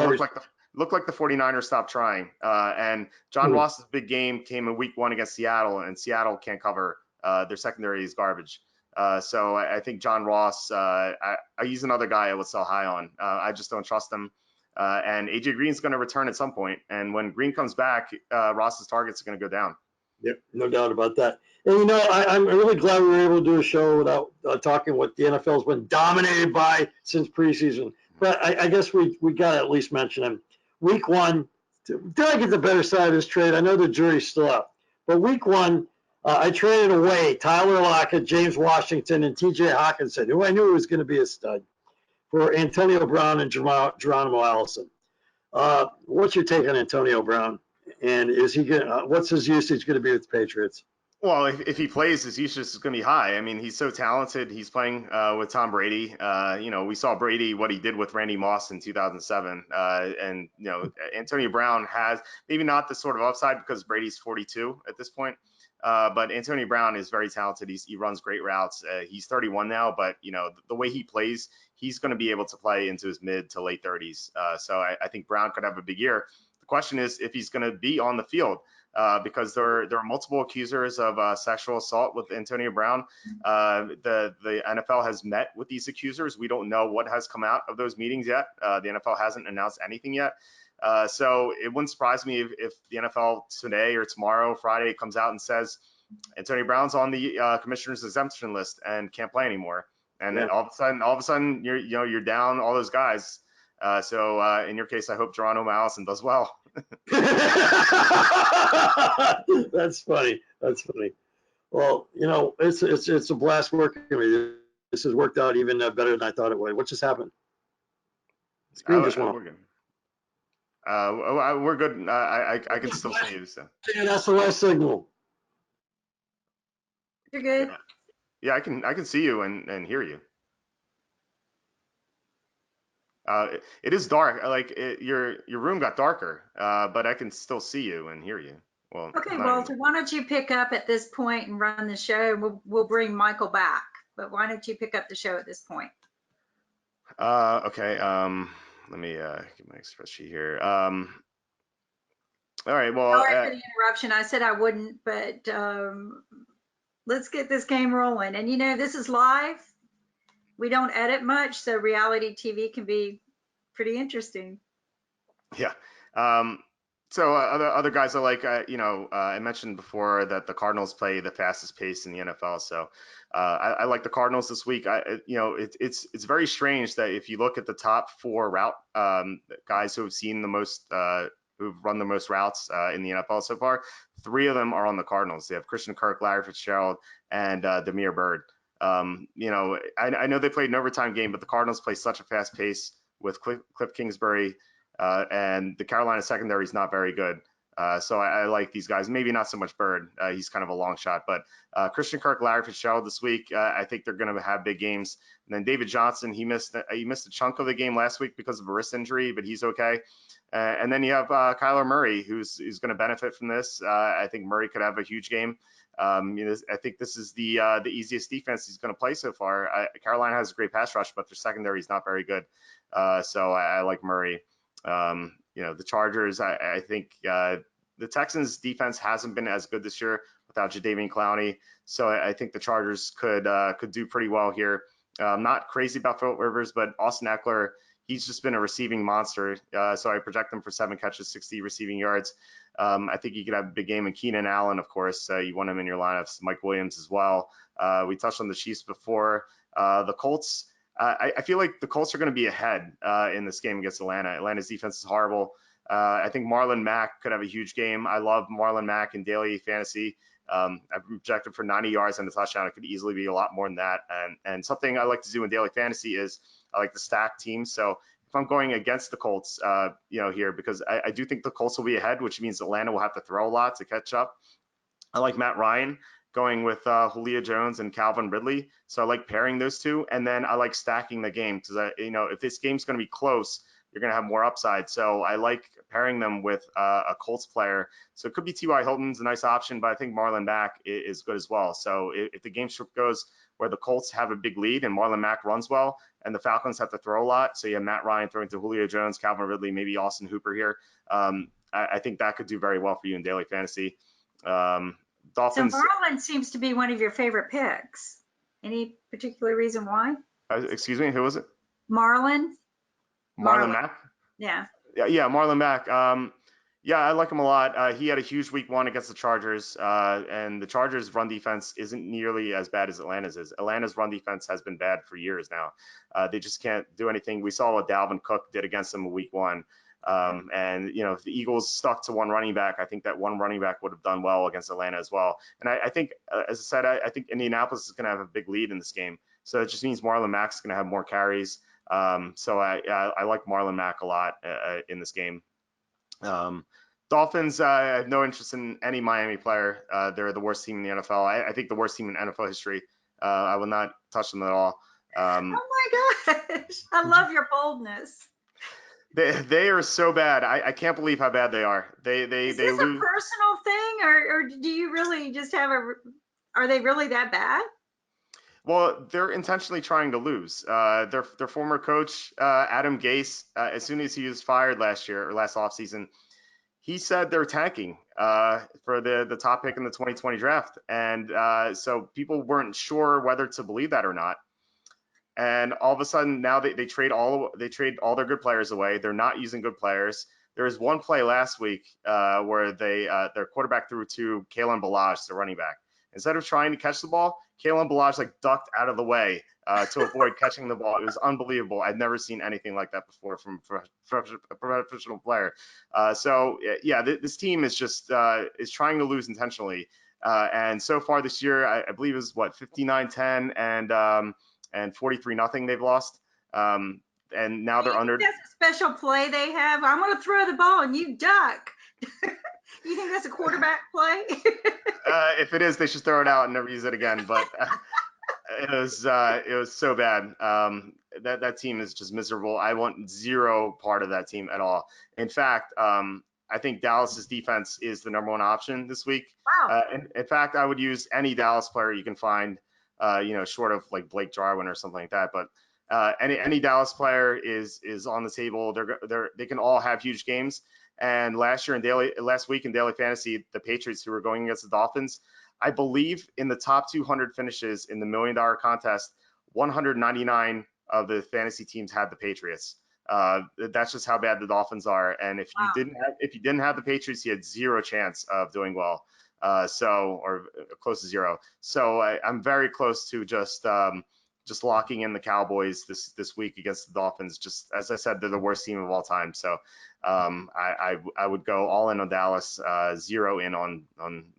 looked like the 49ers stopped trying. And John Ross's big game came in week 1 against Seattle, and Seattle can't cover. Their secondary is garbage. So I think John Ross, he's another guy I would sell high on. I just don't trust him. And AJ Green's going to return at some point. And when Green comes back, Ross's targets are going to go down. Yep, no doubt about that. And you know, I'm really glad we were able to do a show without talking what the NFL's been dominated by since preseason. But I guess we got to at least mention him. Week 1, did I get the better side of this trade? I know the jury's still out. But week 1, I traded away Tyler Lockett, James Washington, and T.J. Hawkinson, who I knew was going to be a stud, for Antonio Brown and Geronimo Allison. What's your take on Antonio Brown? And is he going? What's his usage going to be with the Patriots? Well, if he plays, his usage is going to be high. I mean, he's so talented. He's playing with Tom Brady. You know, we saw Brady, what he did with Randy Moss in 2007. And, you know, Antonio Brown has maybe not the sort of upside because Brady's 42 at this point. But Antonio Brown is very talented. He runs great routes. He's 31 now, but, you know, the way he plays, he's going to be able to play into his mid to late 30s. So I think Brown could have a big year. The question is if he's going to be on the field, because there are multiple accusers of sexual assault with Antonio Brown. The NFL has met with these accusers. We don't know what has come out of those meetings yet. The NFL hasn't announced anything yet. So it wouldn't surprise me if the NFL today or tomorrow, Friday, comes out and says Antonio Brown's on the commissioner's exemption list and can't play anymore. And then all of a sudden, you're down all those guys. So in your case, I hope Geronimo Allison does well. That's funny. That's funny. Well, you know, it's a blast working with you. This has worked out even better than I thought it would. What just happened? Screen just went off. We're good. We're good. I can still see you. So. Yeah, that's the last signal. You're good. Yeah, I can see you and hear you. It is dark. Like your room got darker, but I can still see you and hear you. Well, okay, Walter, why don't you pick up at this point and run the show? We'll bring Michael back, but why don't you pick up the show at this point? Okay. Let me get my spreadsheet here. All right. Well, sorry for the interruption. I said I wouldn't, but let's get this game rolling. And you know, this is live. We don't edit much, so reality TV can be pretty interesting. Yeah. So other guys are like, I mentioned before that the Cardinals play the fastest pace in the NFL. So I like the Cardinals this week. It's very strange that if you look at the top 4 route guys who have seen the most, who've run the most routes in the NFL so far, 3 of them are on the Cardinals. They have Christian Kirk, Larry Fitzgerald, and Damiere Byrd. You know, I know they played an overtime game, but the Cardinals play such a fast pace with Cliff Kingsbury, and the Carolina secondary is not very good. So I like these guys. Maybe not so much Bird. He's kind of a long shot, but Christian Kirk, Larry Fitzgerald this week. I think they're going to have big games. And then David Johnson, he missed a chunk of the game last week because of a wrist injury, but he's okay. And then you have Kyler Murray, who's going to benefit from this. I think Murray could have a huge game. You know, I think this is the easiest defense he's going to play so far. Carolina has a great pass rush, but their secondary is not very good. So I like Murray. You know, the Chargers, I think the Texans defense hasn't been as good this year without Jadeveon Clowney. So I think the Chargers could do pretty well here. I'm not crazy about Philip Rivers, but Austin Eckler, he's just been a receiving monster. So I project him for 7 catches, 60 receiving yards. I think he could have a big game. And Keenan Allen, of course, you want him in your lineups. Mike Williams as well. We touched on the Chiefs before. The Colts, I feel like the Colts are going to be ahead in this game against Atlanta. Atlanta's defense is horrible. I think Marlon Mack could have a huge game. I love Marlon Mack in daily fantasy. I've projected for 90 yards and a touchdown. It could easily be a lot more than that. And something I like to do in daily fantasy is I like to stack teams. So if I'm going against the Colts, you know, here, because I do think the Colts will be ahead, which means Atlanta will have to throw a lot to catch up. I like Matt Ryan going with Julio Jones and Calvin Ridley. So I like pairing those two. And then I like stacking the game because, you know, if this game's going to be close, you're going to have more upside. So I like pairing them with a Colts player. So it could be T.Y. Hilton's a nice option, but I think Marlon Mack is good as well. So if the game script goes where the Colts have a big lead and Marlon Mack runs well and the Falcons have to throw a lot, so you have Matt Ryan throwing to Julio Jones, Calvin Ridley, maybe Austin Hooper here, I think that could do very well for you in daily fantasy. Dolphins. So Marlon seems to be one of your favorite picks. Any particular reason why? Excuse me, who was it? Marlon Mack? Yeah. Yeah, Marlon Mack. Yeah, I like him a lot. He had a huge week 1 against the Chargers, and the Chargers' run defense isn't nearly as bad as Atlanta's is. Atlanta's run defense has been bad for years now. They just can't do anything. We saw what Dalvin Cook did against them in week 1. And, you know, if the Eagles stuck to one running back, I think that one running back would have done well against Atlanta as well. And I think, as I said, I think Indianapolis is going to have a big lead in this game. So it just means Marlon Mack's going to have more carries. So I like Marlon Mack a lot in this game. Dolphins, I have no interest in any Miami player. They're the worst team in the NFL. I think the worst team in NFL history. I will not touch them at all. Oh my gosh. I love your boldness. They are so bad. I can't believe how bad they are. Is this lose. a personal thing, or do you really just have are they really that bad? Well, they're intentionally trying to lose. Their former coach, Adam Gase, as soon as he was fired last offseason, he said they're tanking for the top pick in the 2020 draft. And so people weren't sure whether to believe that or not. And all of a sudden now they trade all their good players away. They're not using good players. There was one play last week where their quarterback threw to Kalen Ballage, the running back. Instead of trying to catch the ball, Kalen Ballage ducked out of the way to avoid catching the ball. It was unbelievable. I'd never seen anything like that before from a professional player. So yeah, this team is just is trying to lose intentionally. And so far this year, I believe it was 59-10 and 43-0 they've lost. And now they're under. That's a special play they have. I'm going to throw the ball and you duck. You think that's a quarterback play? If it is, they should throw it out and never use it again. But it was so bad. That team is just miserable. I want zero part of that team at all. In fact, I think Dallas's defense is the number 1 option this week. Wow. In fact, I would use any Dallas player you can find, short of like Blake Jarwin or something like that. But any Dallas player is on the table. They can all have huge games. And last week in daily fantasy, the Patriots, who were going against the Dolphins, I believe in the top 200 finishes in the $1 million contest, 199 of the fantasy teams had the Patriots. That's just how bad the Dolphins are. And if you didn't have the Patriots, you had zero chance of doing well. Or close to zero. So I'm very close to just just locking in the Cowboys this week against the Dolphins. Just as I said, they're the worst team of all time. So I would go all in on Dallas, 0 in on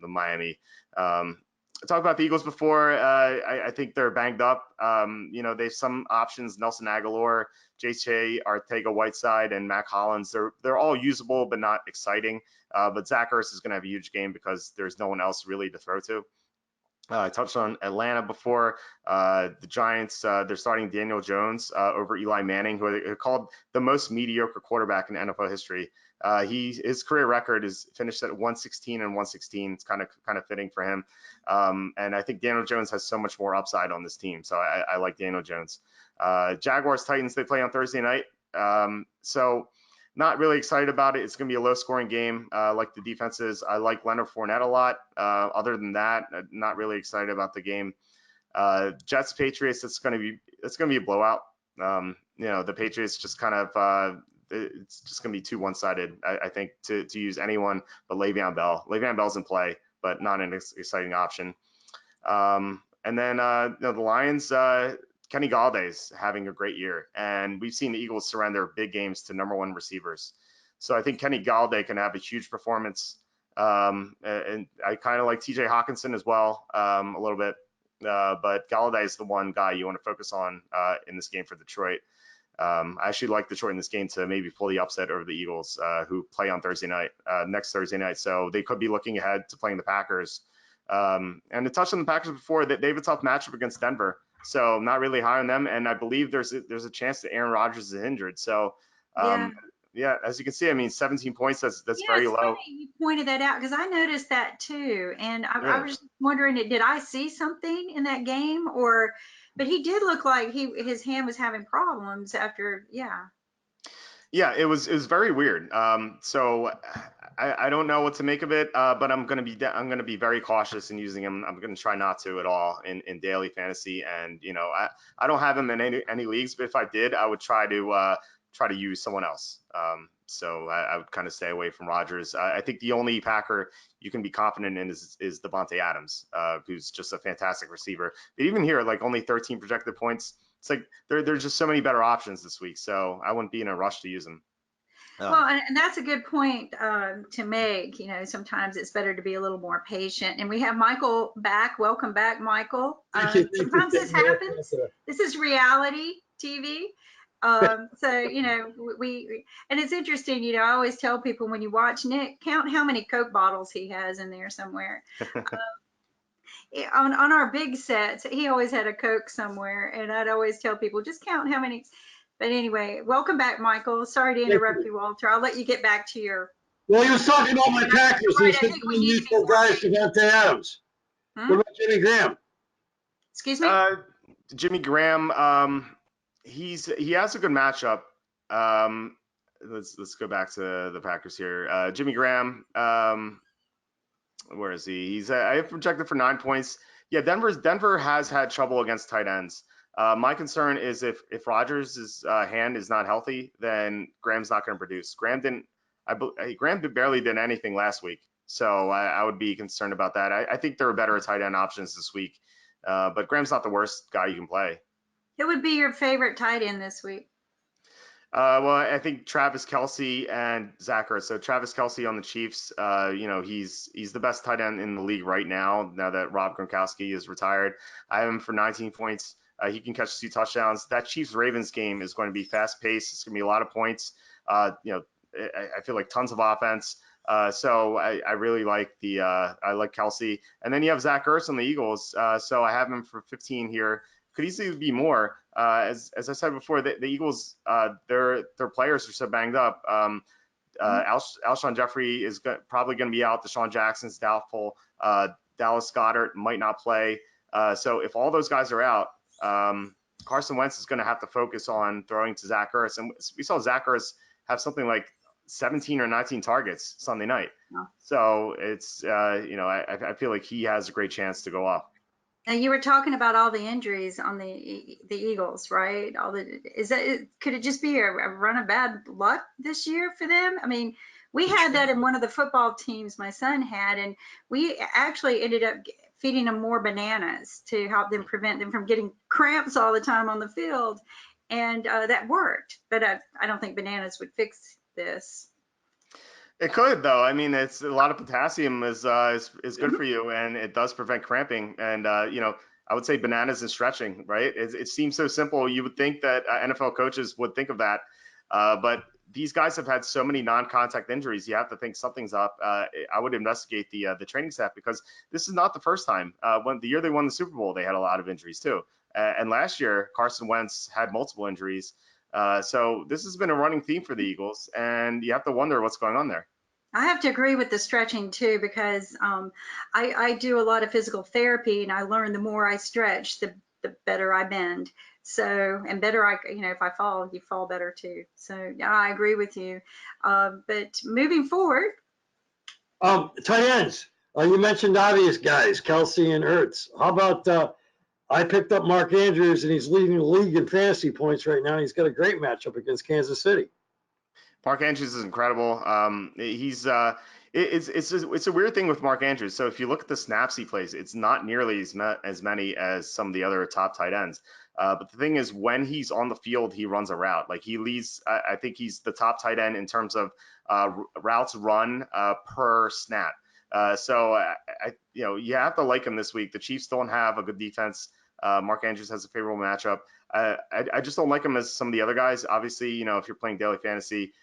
the Miami. I talked about the Eagles before. I think they're banged up. You know, they've some options: Nelson Aguilar, J.J. Arcega-Whiteside, and Mac Hollins. They're all usable but not exciting. But Zach Ertz is going to have a huge game because there's no one else really to throw to. I touched on Atlanta before. The Giants, they're starting Daniel Jones over Eli Manning, who are called the most mediocre quarterback in NFL history. His career record is finished at 116 and 116. It's kind of fitting for him. And I think Daniel Jones has so much more upside on this team. So I like Daniel Jones. Jaguars, Titans, they play on Thursday night. So not really excited about it. It's going to be a low-scoring game. I like the defenses. I like Leonard Fournette a lot. Other than that, not really excited about the game. Jets, Patriots. It's going to be a blowout. You know, the Patriots just kind of it's just going to be too one-sided. I think to use anyone but Le'Veon Bell. Le'Veon Bell's in play, but not an exciting option. And then you know, the Lions. Kenny Galladay's having a great year, and we've seen the Eagles surrender big games to #1 receivers. So I think Kenny Galladay can have a huge performance. And I kind of like TJ Hawkinson as well, a little bit. But Galladay is the one guy you want to focus on in this game for Detroit. I actually like Detroit in this game to maybe pull the upset over the Eagles, who play on next Thursday night. So they could be looking ahead to playing the Packers. And to touch on the Packers before, they have a tough matchup against Denver. So not really high on them, and I believe there's a chance that Aaron Rodgers is injured. So yeah, as you can see, I mean, 17 points, that's very low. Funny you pointed that out because I noticed that too, and I was just wondering, did I see something in that game, but he did look like his hand was having problems after. Yeah, it was very weird. So I don't know what to make of it, but I'm gonna be very cautious in using him. I'm gonna try not to at all in daily fantasy, and you know, I don't have him in any leagues, but if I did, I would try to use someone else. So I would kind of stay away from Rodgers. I think the only Packer you can be confident in is Devontae Adams, who's just a fantastic receiver. But even here, like only 13 projected points. It's like there's just so many better options this week, so I wouldn't be in a rush to use them. Well, and that's a good point to make. You know, sometimes it's better to be a little more patient. And we have Michael back. Welcome back, Michael. Sometimes this happens. This is reality TV. So, you know, and it's interesting, you know, I always tell people when you watch Nick, count how many Coke bottles he has in there somewhere. On our big sets, he always had a Coke somewhere, and I'd always tell people, just count how many. But anyway, welcome back, Michael. Sorry to interrupt you, Walter. I'll let you get back to your. Well, he was talking about my Packers. He was thinking we need more guys to Devontae Adams. What about Jimmy Graham? Excuse me? Jimmy Graham, he has a good matchup. Let's go back to the Packers here. Jimmy Graham, where is he? I have projected for 9 points. Yeah, Denver has had trouble against tight ends. My concern is if Rodgers' hand is not healthy, then Graham's not going to produce. Graham barely did anything last week, so I would be concerned about that. I think there are better tight end options this week, but Graham's not the worst guy you can play. Who would be your favorite tight end this week? Well, I think Travis Kelce and Zach Ertz. So Travis Kelce on the Chiefs, you know, he's the best tight end in the league right now that Rob Gronkowski is retired. I have him for 19 points. He can catch 2 touchdowns. That Chiefs-Ravens game is going to be fast-paced. It's going to be a lot of points. You know, I feel like tons of offense. So I really like I like Kelce. And then you have Zach Ertz on the Eagles. So I have him for 15 here. Could easily be more. As I said before, the Eagles, their players are so banged up. Alshon Jeffrey is probably going to be out. Deshaun Jackson's doubtful. Dallas Goedert might not play. So if all those guys are out, Carson Wentz is going to have to focus on throwing to Zach Ertz. And we saw Zach Ertz have something like 17 or 19 targets Sunday night. Yeah. So it's, you know, I feel like he has a great chance to go off. Now you were talking about all the injuries on the Eagles, right? Could it just be a run of bad luck this year for them? I mean, we had that in one of the football teams my son had, and we actually ended up feeding them more bananas to help them prevent them from getting cramps all the time on the field. And that worked, but I don't think bananas would fix this. It could, though. I mean, it's a lot of potassium is good for you, and it does prevent cramping. And I would say bananas and stretching, right? It seems so simple. You would think that NFL coaches would think of that, but these guys have had so many non-contact injuries. You have to think something's up. I would investigate the training staff, because this is not the first time. When the year they won the Super Bowl, they had a lot of injuries too. And last year, Carson Wentz had multiple injuries. So this has been a running theme for the Eagles, and you have to wonder what's going on there. I have to agree with the stretching too, because I do a lot of physical therapy, and I learn the more I stretch, the better I bend. So, and better if I fall, you fall better too. So yeah, I agree with you. But moving forward. Tight ends. You mentioned obvious guys, Kelsey and Ertz. How about I picked up Mark Andrews, and he's leading the league in fantasy points right now. He's got a great matchup against Kansas City. Mark Andrews is incredible. It's a weird thing with Mark Andrews. So if you look at the snaps he plays, it's not nearly as many as some of the other top tight ends. But the thing is, when he's on the field, he runs a route. Like, he leads. I think he's the top tight end in terms of routes run per snap. So you have to like him this week. The Chiefs don't have a good defense. Mark Andrews has a favorable matchup. I just don't like him as some of the other guys. Obviously, if you're playing daily fantasy,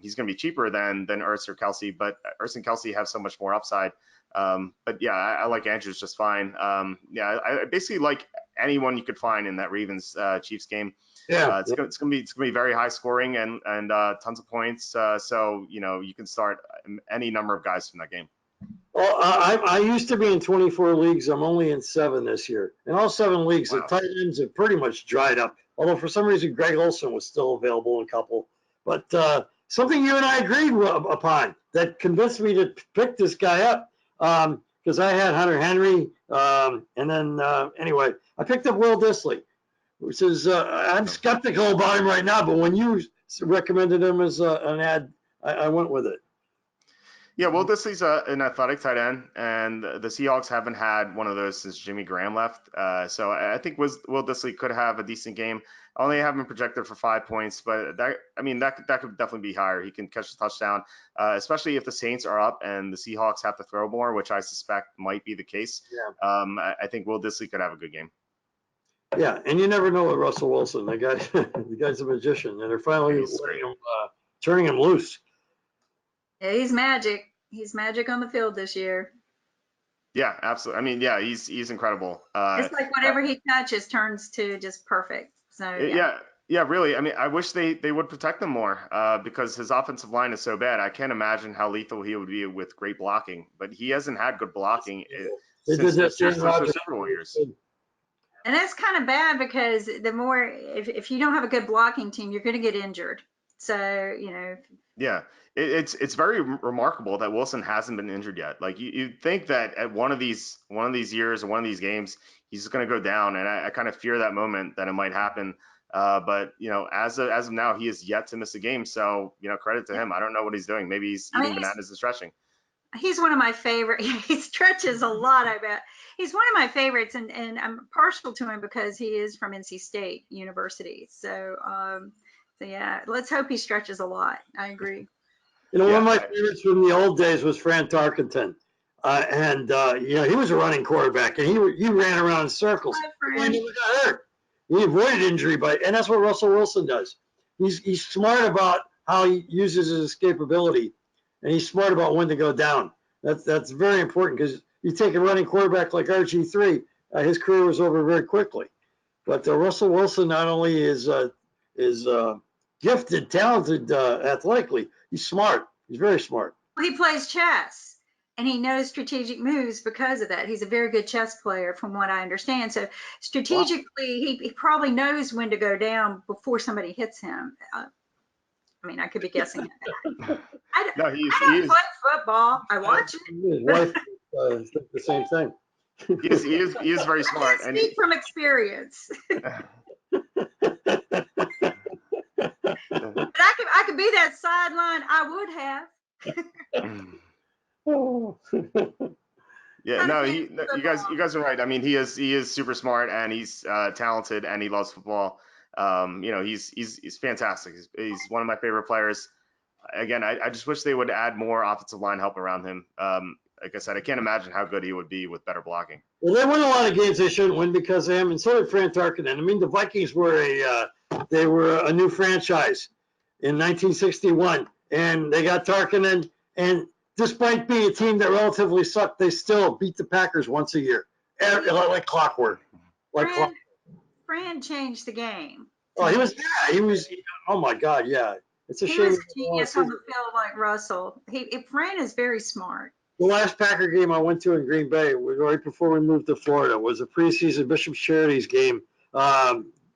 he's going to be cheaper than Ertz or Kelsey, but Ertz and Kelsey have so much more upside. But yeah, I like Andrews just fine. I basically like anyone you could find in that Ravens Chiefs game. Yeah, it's gonna be very high scoring and tons of points. So you can start any number of guys from that game. Well, I used to be in 24 leagues. I'm only in 7 this year. In all 7 leagues, Wow. The tight ends have pretty much dried up. Although for some reason Greg Olsen was still available in a couple. But something you and I agreed upon that convinced me to pick this guy up, because I had Hunter Henry, and then anyway, I picked up Will Dissly, which is I'm skeptical about him right now. But when you recommended him as an ad, I went with it. Yeah, Will Dissly's an athletic tight end, and the Seahawks haven't had one of those since Jimmy Graham left. So I think Will Dissly could have a decent game. I only have him projected for 5 points, but that could definitely be higher. He can catch a touchdown, especially if the Saints are up and the Seahawks have to throw more, which I suspect might be the case. Yeah. I think Will Dissly could have a good game. Yeah, and you never know with Russell Wilson. The guy's a magician, and they're finally turning him loose. Yeah, he's magic. He's magic on the field this year. Yeah, absolutely. I mean, yeah, he's incredible. It's like whatever he touches turns to just perfect. So yeah, really. I mean, I wish they would protect him more, because his offensive line is so bad. I can't imagine how lethal he would be with great blocking, but he hasn't had good blocking since the Super Bowl years. And that's kind of bad, because the more if you don't have a good blocking team, you're going to get injured. So Yeah, it's very remarkable that Wilson hasn't been injured yet. Like, you'd think that at one of these years or one of these games, he's going to go down, and I kind of fear that moment that it might happen. But as of now, he is yet to miss a game. So credit to him. I don't know what he's doing. Maybe he's eating bananas and stretching. He's one of my favorite. He stretches a lot, I bet. He's one of my favorites, and I'm partial to him because he is from NC State University. So yeah, let's hope he stretches a lot. I agree. One of my favorites from the old days was Fran Tarkenton. He was a running quarterback, and he ran around in circles. And he got hurt. He avoided injury, and that's what Russell Wilson does. He's smart about how he uses his escapability, and he's smart about when to go down. That's very important, because you take a running quarterback like RG3, his career was over very quickly. But Russell Wilson not only is gifted, talented, athletically, he's smart. He's very smart. He plays chess, and he knows strategic moves because of that. He's a very good chess player, from what I understand. So strategically, he probably knows when to go down before somebody hits him. I mean, I could be guessing. I don't play football. I watch it. His wife think the same thing. He is very smart. I speak from experience. But I could be that sideline. I would have. Yeah, Not a no, fan he, of no, football. you guys are right. I mean, he is super smart and he's talented and he loves football. He's fantastic. He's one of my favorite players. Again, I just wish they would add more offensive line help around him. Like I said, I can't imagine how good he would be with better blocking. Well, they won a lot of games they shouldn't win because of him, and so did Fran Tarkenton. I mean, the Vikings were a new franchise in 1961, and they got Tarkenton. And despite being a team that relatively sucked, they still beat the Packers once a year, like clockwork. Like Fran, clockwork. Fran changed the game. Oh, he was. Oh my God, yeah. It's a He shame. was a genius on the field like Russell. Fran is very smart. The last Packer game I went to in Green Bay, right before we moved to Florida, was a preseason Bishop's Charities game.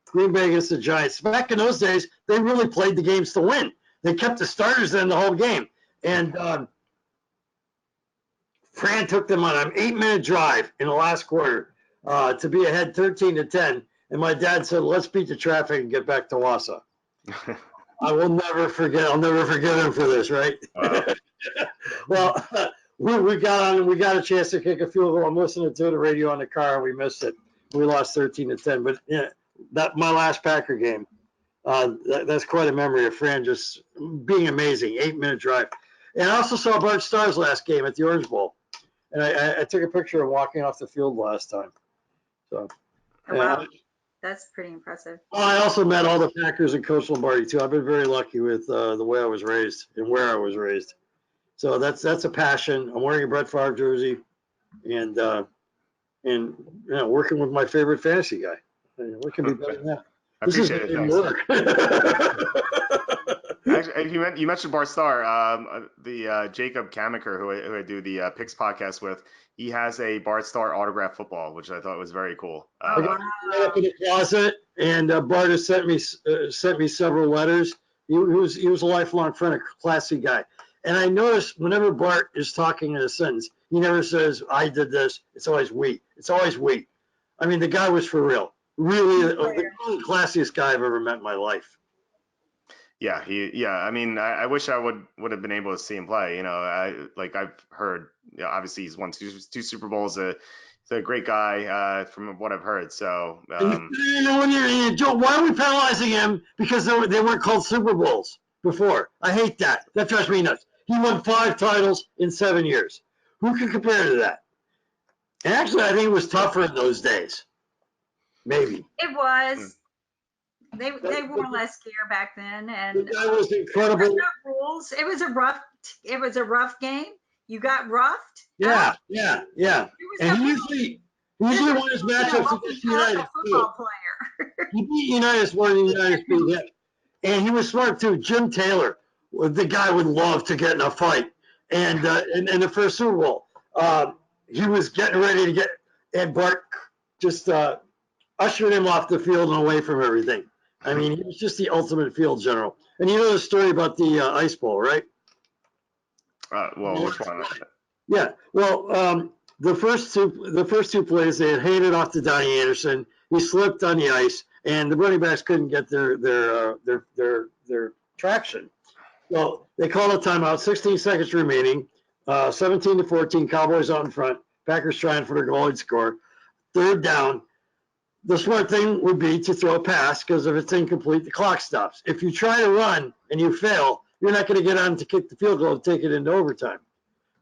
Green Bay against the Giants. Back in those days, they really played the games to win. They kept the starters in the whole game. And Fran took them on an 8-minute drive in the last quarter to be ahead 13-10. And my dad said, let's beat the traffic and get back to Wausau. I will never forget. I'll never forgive him for this, right? Wow. Well, we got a chance to kick a field goal. I'm listening to the radio on the car, and we missed it. We lost 13-10. But yeah, that my last Packer game. That's quite a memory of Fran just being amazing. 8-minute drive. And I also saw Bart Starr's last game at the Orange Bowl, and I took a picture of walking off the field last time. So. Oh, wow. That's pretty impressive. I also met all the Packers and Coach Lombardi too. I've been very lucky with the way I was raised and where I was raised. So that's a passion. I'm wearing a Brett Favre jersey, and working with my favorite fantasy guy. What can be better than that? I appreciate it. Thanks. Work. Actually, you mentioned Bart Starr. The Jacob Kamaker, who I do the Picks podcast with, he has a Bart Starr autographed football, which I thought was very cool. I got it up in the closet, and Bart has sent me several letters. He was a lifelong friend, a classy guy. And I noticed whenever Bart is talking in a sentence, he never says, I did this. It's always we. It's always we. I mean, the guy was for real. Really, the classiest guy I've ever met in my life. Yeah, I mean, I wish I would have been able to see him play. I've heard, obviously he's won two Super Bowls. He's a great guy from what I've heard. So, Joe, why are we penalizing him because they weren't called Super Bowls before? I hate that. That drives me nuts. He won 5 titles in 7 years. Who can compare to that? And actually, I think it was tougher in those days. Maybe. It was. They wore less gear back then, and that was incredible. There were no rules. It was a rough game. You got roughed. Yeah. And he usually won his matchups against United. Football player. He beat United more than United beat him. And he was smart too. Jim Taylor, the guy would love to get in a fight. And in the first Super Bowl, he was getting ready to and Bart just ushered him off the field and away from everything. I mean, he was just the ultimate field general. And you know the story about the ice bowl, right? Well, which one? Yeah. Well, the first two plays, they had handed off to Donnie Anderson. He slipped on the ice, and the running backs couldn't get their traction. So they called a timeout. 16 seconds remaining. 17-14. Cowboys out in front. Packers trying for their goal and score. 3rd down. The smart thing would be to throw a pass because if it's incomplete, the clock stops. If you try to run and you fail, you're not going to get on to kick the field goal and take it into overtime.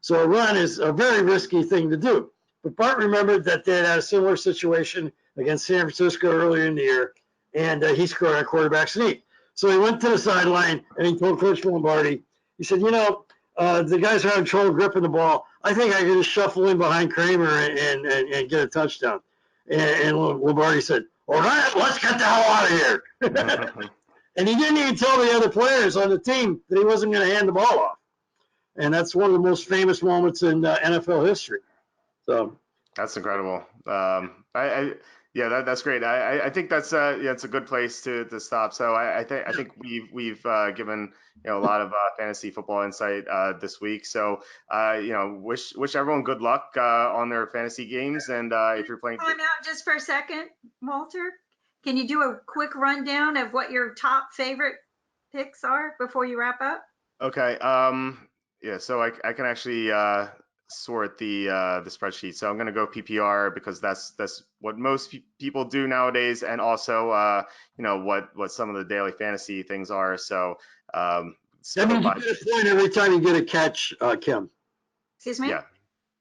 So a run is a very risky thing to do. But Bart remembered that they had a similar situation against San Francisco earlier in the year, and he scored on a quarterback sneak. So he went to the sideline and he told Coach Lombardi, he said, the guys are having trouble gripping the ball. I think I can just shuffle in behind Kramer and get a touchdown. And Lombardi said, all right, let's get the hell out of here. And he didn't even tell the other players on the team that he wasn't going to hand the ball off. And that's one of the most famous moments in NFL history. So that's incredible. That's great. I think that's it's a good place to stop. So I think we've given a lot of fantasy football insight this week. So wish everyone good luck on their fantasy games. And if you're playing, time out just for a second, Walter. Can you do a quick rundown of what your top favorite picks are before you wrap up? Okay. So I can actually sort the spreadsheet. So I'm going to go PPR because that's what most people do nowadays, and also what some of the daily fantasy things are. So That means you get a point every time you get a catch, Kim. Excuse me? Yeah.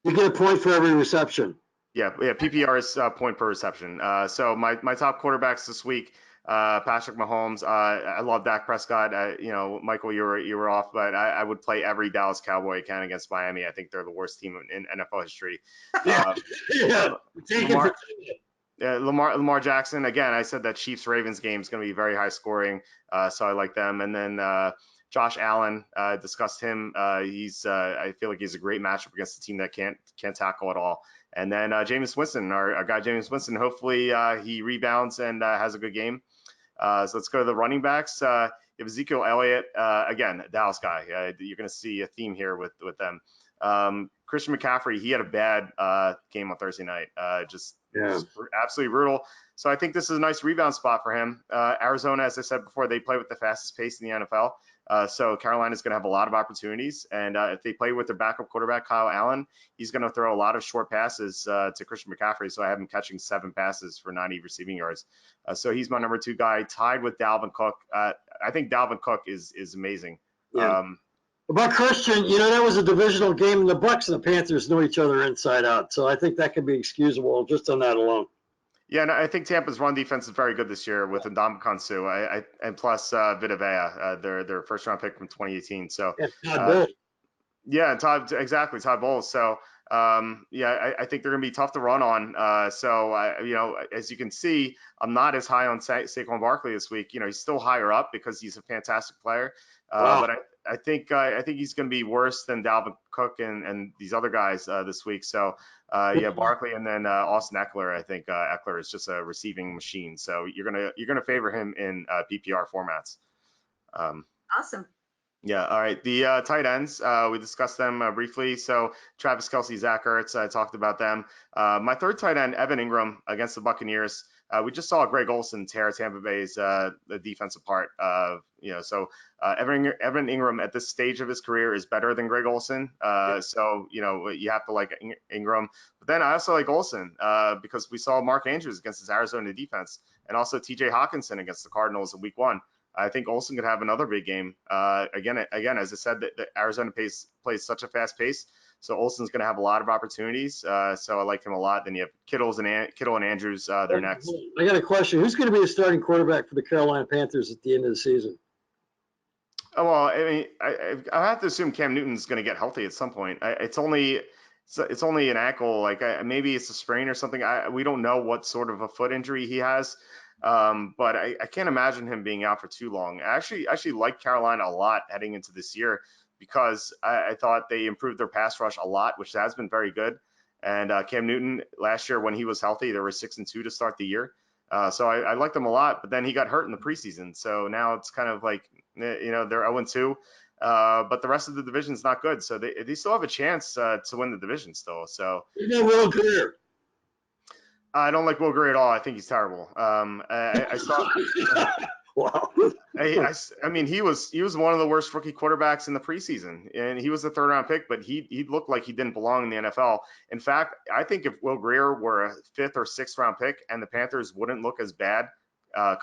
You get a point for every reception. Yeah. PPR is point per reception. So my top quarterbacks this week. Patrick Mahomes. I love Dak Prescott. Michael, you were off, but I would play every Dallas Cowboy I can against Miami. I think they're the worst team in NFL history. Yeah. Lamar Jackson. Again, I said that Chiefs Ravens game is going to be very high scoring, so I like them. And then Josh Allen, discussed him. I feel like he's a great matchup against a team that can't tackle at all. And then Jameis Winston, our guy Jameis Winston. Hopefully he rebounds and has a good game. So let's go to the running backs. If Ezekiel Elliott, again, Dallas guy, you're going to see a theme here with them. Christian McCaffrey, he had a bad game on Thursday night, just absolutely brutal. So I think this is a nice rebound spot for him. Arizona, as I said before, they play with the fastest pace in the NFL. So Carolina's going to have a lot of opportunities. And if they play with their backup quarterback, Kyle Allen, he's going to throw a lot of short passes to Christian McCaffrey. So I have him catching 7 passes for 90 receiving yards. So he's my number 2 guy, tied with Dalvin Cook. I think Dalvin Cook is amazing. Yeah. About Christian, that was a divisional game, and the Bucs and the Panthers know each other inside out. So I think that could be excusable just on that alone. Yeah, and I think Tampa's run defense is very good this year with Ndamukong Suh, and plus Vita Vea, their first round pick from 2018. So Todd Bowles. So I think they're going to be tough to run on. As you can see, I'm not as high on Saquon Barkley this week. He's still higher up because he's a fantastic player. But I think he's going to be worse than Dalvin Cook and these other guys this week. So Barkley and then Austin Eckler. I think Eckler is just a receiving machine. So you're gonna favor him in PPR formats. Awesome. Yeah. All right. The tight ends, we discussed them briefly. So Travis Kelce, Zach Ertz, I talked about them. My third tight end, Evan Ingram against the Buccaneers. We just saw Greg Olsen tear Tampa Bay's the defense apart. Evan Ingram at this stage of his career is better than Greg Olsen. So you have to like Ingram. But then I also like Olsen because we saw Mark Andrews against his Arizona defense, and also T.J. Hawkinson against the Cardinals in Week 1. I think Olsen could have another big game. Again, as I said, the Arizona plays such a fast pace. So Olsen's going to have a lot of opportunities. So I like him a lot. Then you have Kittle and Andrews. They're next. I got a question. Who's going to be the starting quarterback for the Carolina Panthers at the end of the season? Oh, well, I mean, I have to assume Cam Newton's going to get healthy at some point. It's only an ankle. Like maybe it's a sprain or something. We don't know what sort of a foot injury he has. But I can't imagine him being out for too long. I actually like Carolina a lot heading into this year because I thought they improved their pass rush a lot, which has been very good. And Cam Newton last year when he was healthy, they were 6-2 to start the year. So I liked them a lot, but then he got hurt in the preseason. So now it's kind of like, they're 0-2, but the rest of the division is not good. So they still have a chance to win the division still. So Will Greer. I don't like Will Greer at all. I think he's terrible. I saw. Wow. I mean, he was one of the worst rookie quarterbacks in the preseason, and he was a 3rd round pick, but he looked like he didn't belong in the NFL. In fact, I think if Will Greer were a 5th or 6th round pick and the Panthers wouldn't look as bad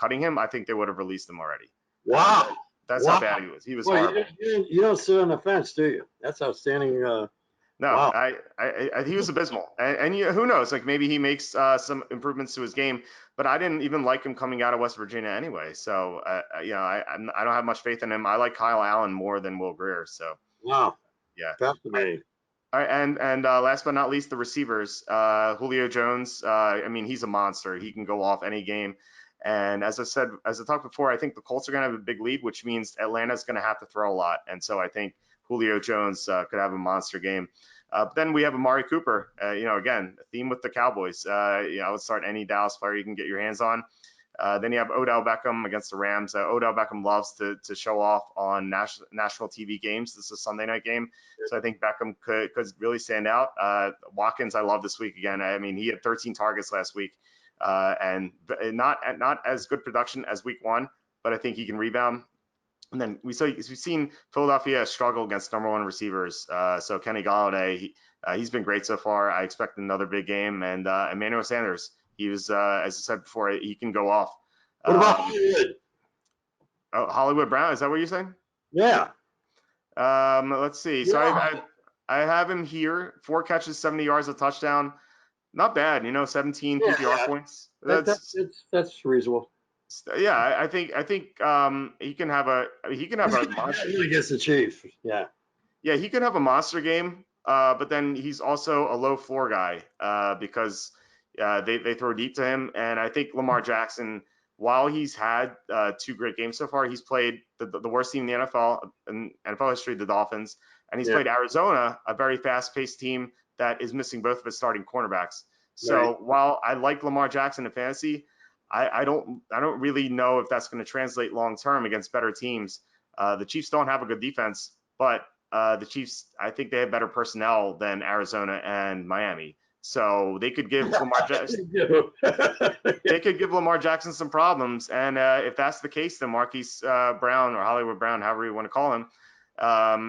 cutting him, I think they would have released him already. Wow. That's how bad he was. He was horrible. You don't sit on the fence, do you? That's outstanding. No, wow. He was abysmal, and who knows? Like maybe he makes some improvements to his game, but I didn't even like him coming out of West Virginia anyway. So I don't have much faith in him. I like Kyle Allen more than Will Greer. So wow, yeah, fascinating. All right, and last but not least, the receivers. Julio Jones. I mean, he's a monster. He can go off any game. And as I talked before, I think the Colts are going to have a big lead, which means Atlanta's going to have to throw a lot. And so I think Julio Jones could have a monster game. But then we have Amari Cooper. Again, a theme with the Cowboys. I would start any Dallas player you can get your hands on. Then you have Odell Beckham against the Rams. Odell Beckham loves to show off on national TV games. This is a Sunday night game, so I think Beckham could really stand out. Watkins, I love this week again. I mean, he had 13 targets last week, and not as good production as Week 1, but I think he can rebound. And then we've seen Philadelphia struggle against number one receivers. So Kenny Golladay, he's been great so far. I expect another big game. And Emmanuel Sanders, he was, as I said before, he can go off. What about Hollywood? Oh, Hollywood Brown, is that what you're saying? Yeah. Let's see. So Yeah. I have him here, 4 catches, 70 yards, a touchdown. Not bad, 17 PPR points. That's reasonable. Yeah, I think he can have a monster against the Chiefs. Yeah. Yeah, he can have a monster game, but then he's also a low floor guy because they throw deep to him, and I think Lamar Jackson, while he's had 2 great games so far, he's played the worst team in the NFL in NFL history, the Dolphins, and he's played Arizona, a very fast-paced team that is missing both of its starting cornerbacks. So while I like Lamar Jackson in fantasy, I don't really know if that's going to translate long term against better teams. The Chiefs don't have a good defense, but the Chiefs, I think they have better personnel than Arizona and Miami. So they could give Lamar Jackson some problems. And if that's the case, then Marquise Brown or Hollywood Brown, however you want to call him,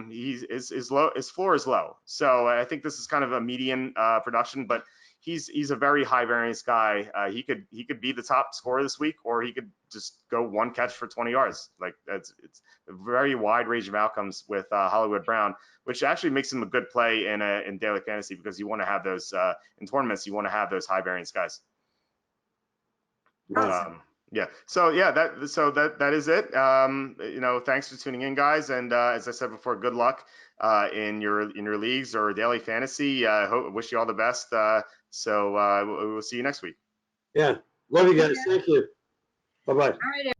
his floor is low. So I think this is kind of a median production, but he's a very high variance guy. He could be the top scorer this week, or he could just go 1 catch for 20 yards. Like it's a very wide range of outcomes with Hollywood Brown, which actually makes him a good play in daily fantasy, because you want to have those in tournaments. You want to have those high variance guys. Awesome. That is it. Thanks for tuning in, guys. And as I said before, good luck in your leagues or daily fantasy. Wish you all the best. We'll see you next week. Yeah. Love you guys. Thank you. Bye-bye. All right.